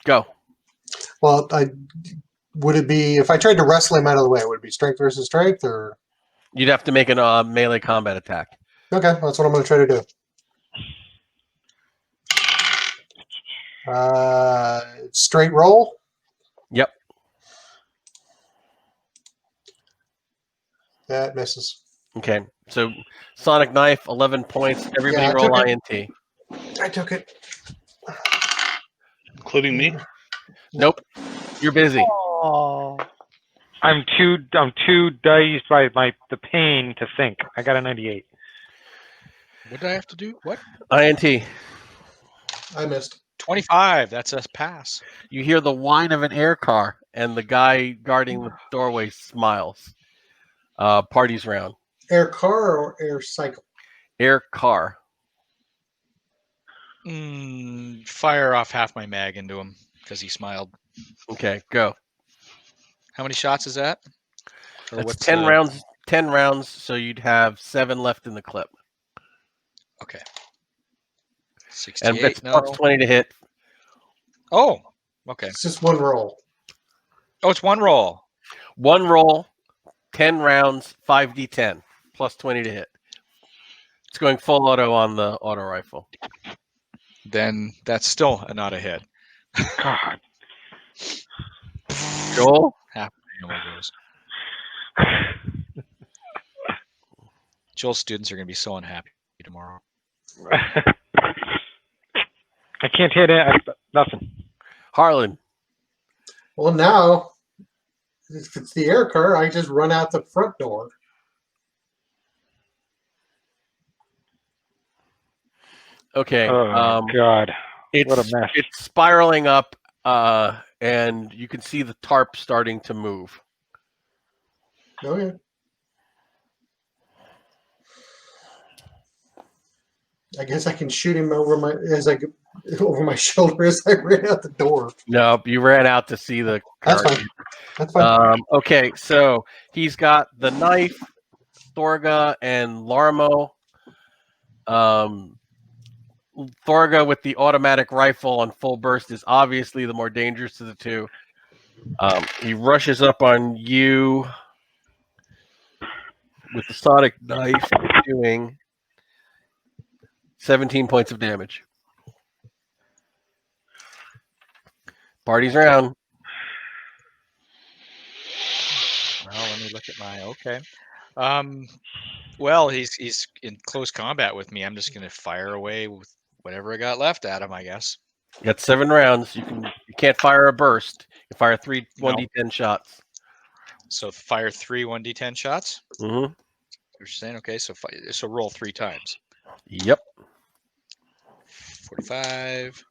go. Well, would it be, if I tried to wrestle him out of the way, would it be strength versus strength or? You'd have to make a melee combat attack. Okay, that's what I'm going to try to do. Straight roll. Yep. That misses. Okay, so sonic knife, 11 points. Everybody Yeah, I roll took INT. I took it. Including me? Nope. You're busy. Oh. I'm too dazed by the pain to think. I got a 98. What did I have to do? What? INT. I missed. 25. That's a pass. You hear the whine of an air car, and the guy guarding the doorway smiles. Party's round. Air car or air cycle? Air car. Fire off half my mag into him because he smiled. Okay, go. How many shots is that? Or That's what's 10 the- rounds. 10 rounds, so you'd have 7 left in the clip. Okay. And 68. it's No. plus 20 to hit. Oh. Okay. It's just one roll. Oh, it's one roll. One roll, 10 rounds, 5d10, plus 20 to hit. It's going full auto on the auto rifle. Then that's still not a hit. God. Joel? Half the ammo goes. Joel's students are going to be so unhappy tomorrow. I can't hit it. Nothing. Harlan. Well, now, if it's the air car, I just run out the front door. Okay. Oh, God. What a mess. It's spiraling up, and you can see the tarp starting to move. Okay. I guess I can shoot him over my shoulder as I ran out the door. Nope, you ran out to see the That's car. fine. That's fine. Okay, so he's got the knife, Thorga, and Larmo. Thorga with the automatic rifle on full burst is obviously the more dangerous of the two. He rushes up on you with the sonic knife, doing 17 points of damage. Party's round. Well, let me look at my okay. Well, he's in close combat with me. I'm just going to fire away with whatever I got left at him, I guess. You got 7 rounds. You can't fire a burst. You fire 3 No. 1d10 shots. So fire 3 1d10 shots. Mm-hmm. You're saying okay. So roll 3 times. Yep. 45,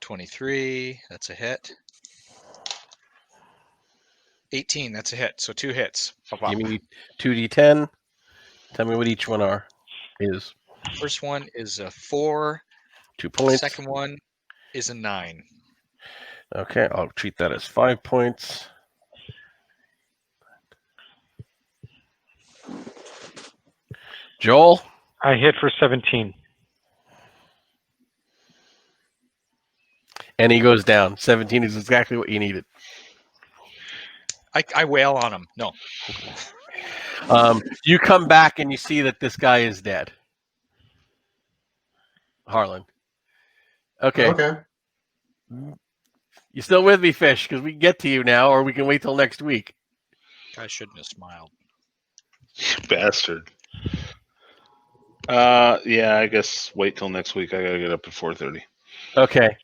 23. That's a hit. 18. That's a hit. So 2 hits. Give me 2d10. Tell me what each one is. First one is a 4. 2 points. Second one is a 9. Okay, I'll treat that as 5 points. Joel? I hit for 17. And he goes down. 17 is exactly what you needed. I wail on him. No. You come back and you see that this guy is dead. Harlan. Okay. Okay. You still with me, Fish? Because we can get to you now, or we can wait till next week. I shouldn't have smiled. You bastard. Yeah, I guess wait till next week. I gotta get up at 4:30. Okay.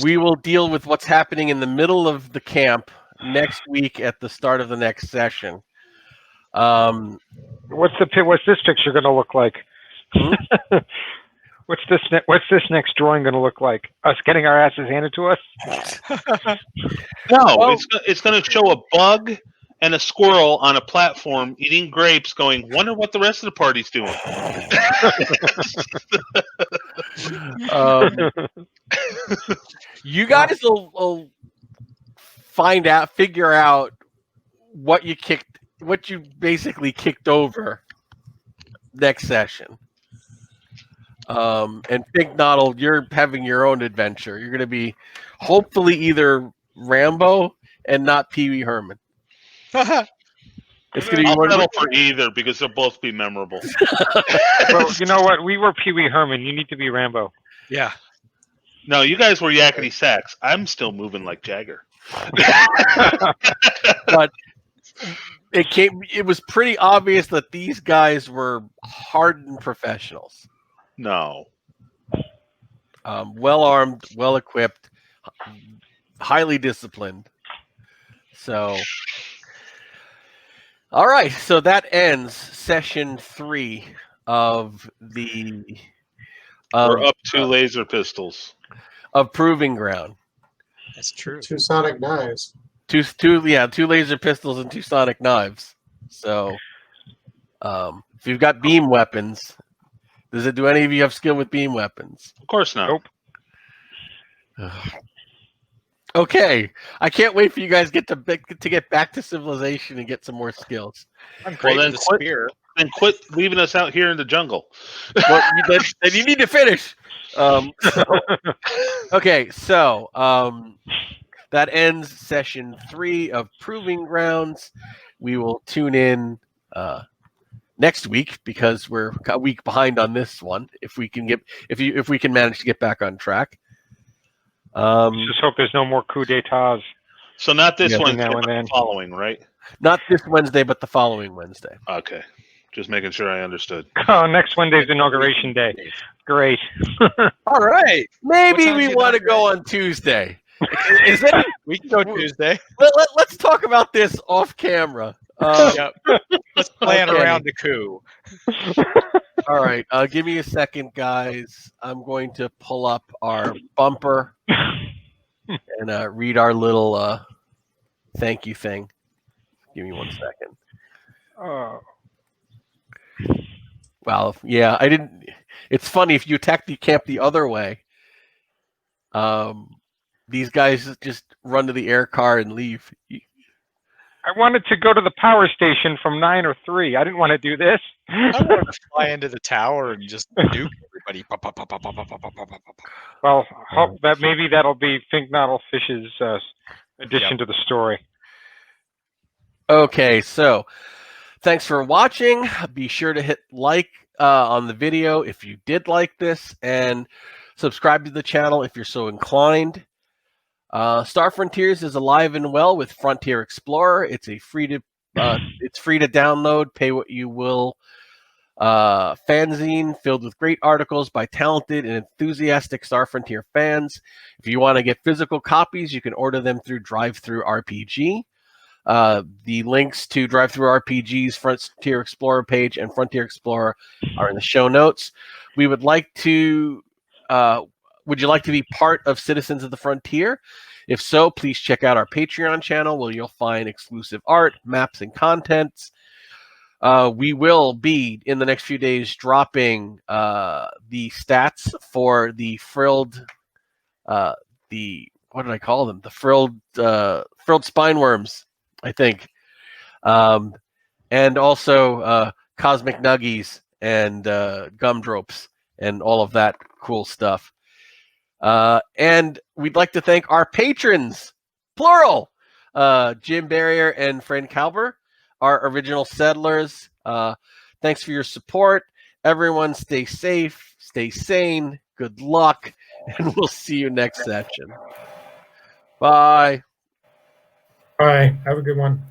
We will deal with what's happening in the middle of the camp next week at the start of the next session. What's this picture going to look like? What's this next drawing going to look like? Us getting our asses handed to us? No, Well- it's going to show a bug and a squirrel on a platform eating grapes, going, "Wonder what the rest of the party's doing." You guys will figure out what you basically kicked over next session. And Big Noddle, you're having your own adventure. You're going to be hopefully either Rambo and not Pee Wee Herman. It's going to be I'll one. settle for either because they'll both be memorable. Well, you know what? We were Pee Wee Herman. You need to be Rambo. Yeah. No, you guys were yakety sax. I'm still moving like Jagger. But it was pretty obvious that these guys were hardened professionals. No. Well armed, well equipped, highly disciplined. So, all right. So that ends session 3 of the We're up 2 laser pistols. of Proving Ground. That's true. 2 sonic knives. Two laser pistols and 2 sonic knives. So, if you've got beam weapons, do any of you have skill with beam weapons? Of course not. Nope. Okay, I can't wait for you guys to get back to civilization and get some more skills. I'm great then with the quit- spear. Then quit leaving us out here in the jungle. Well, then you need to finish. Okay, so that ends session 3 of Proving Grounds. We will tune in next week because we're a week behind on this one. If we can manage to get back on track. Just hope there's no more coup d'états. So not this Yeah, one, now and but then. the following, right? Not this Wednesday, but the following Wednesday. Okay. Just making sure I understood. Oh, next Wednesday's inauguration day. Great. All right. Maybe time's we the want to go on Tuesday. Is that, We can go Tuesday. let's talk about this off camera. Yep. Let's plan Okay. around the coup. All right, give me a second, guys. I'm going to pull up our bumper and read our little thank you thing. Give me 1 second. Oh. Well, yeah, I didn't. It's funny if you attack the camp the other way. These guys just run to the air car and leave. I wanted to go to the power station from 9 or 3. I didn't want to do this. I wanted to fly into the tower and just nuke everybody. Pop, pop, pop, pop, pop, pop, pop, pop, pop, pop. Well, hope that maybe that'll be Finknottle Fish's addition to the story. Okay, so thanks for watching. Be sure to hit like on the video if you did like this, and subscribe to the channel if you're so inclined. Star Frontiers is alive and well with Frontier Explorer. It's free to download. Pay what you will. Fanzine filled with great articles by talented and enthusiastic Star Frontier fans. If you want to get physical copies, you can order them through Drive-Thru RPG. The links to Drive-Thru RPG's Frontier Explorer page and Frontier Explorer are in the show notes. We would like to. Would you like to be part of Citizens of the Frontier? If so, please check out our Patreon channel where you'll find exclusive art, maps, and contents. We will be, in the next few days, dropping the stats for the frilled, what did I call them? The frilled spineworms, I think. And also cosmic nuggies and gumdropes and all of that cool stuff. And we'd like to thank our patrons, plural, Jim Berrier and Fred Kauber, our original settlers. Thanks for your support. Everyone stay safe, stay sane, good luck, and we'll see you next session. Bye. Bye. Have a good one.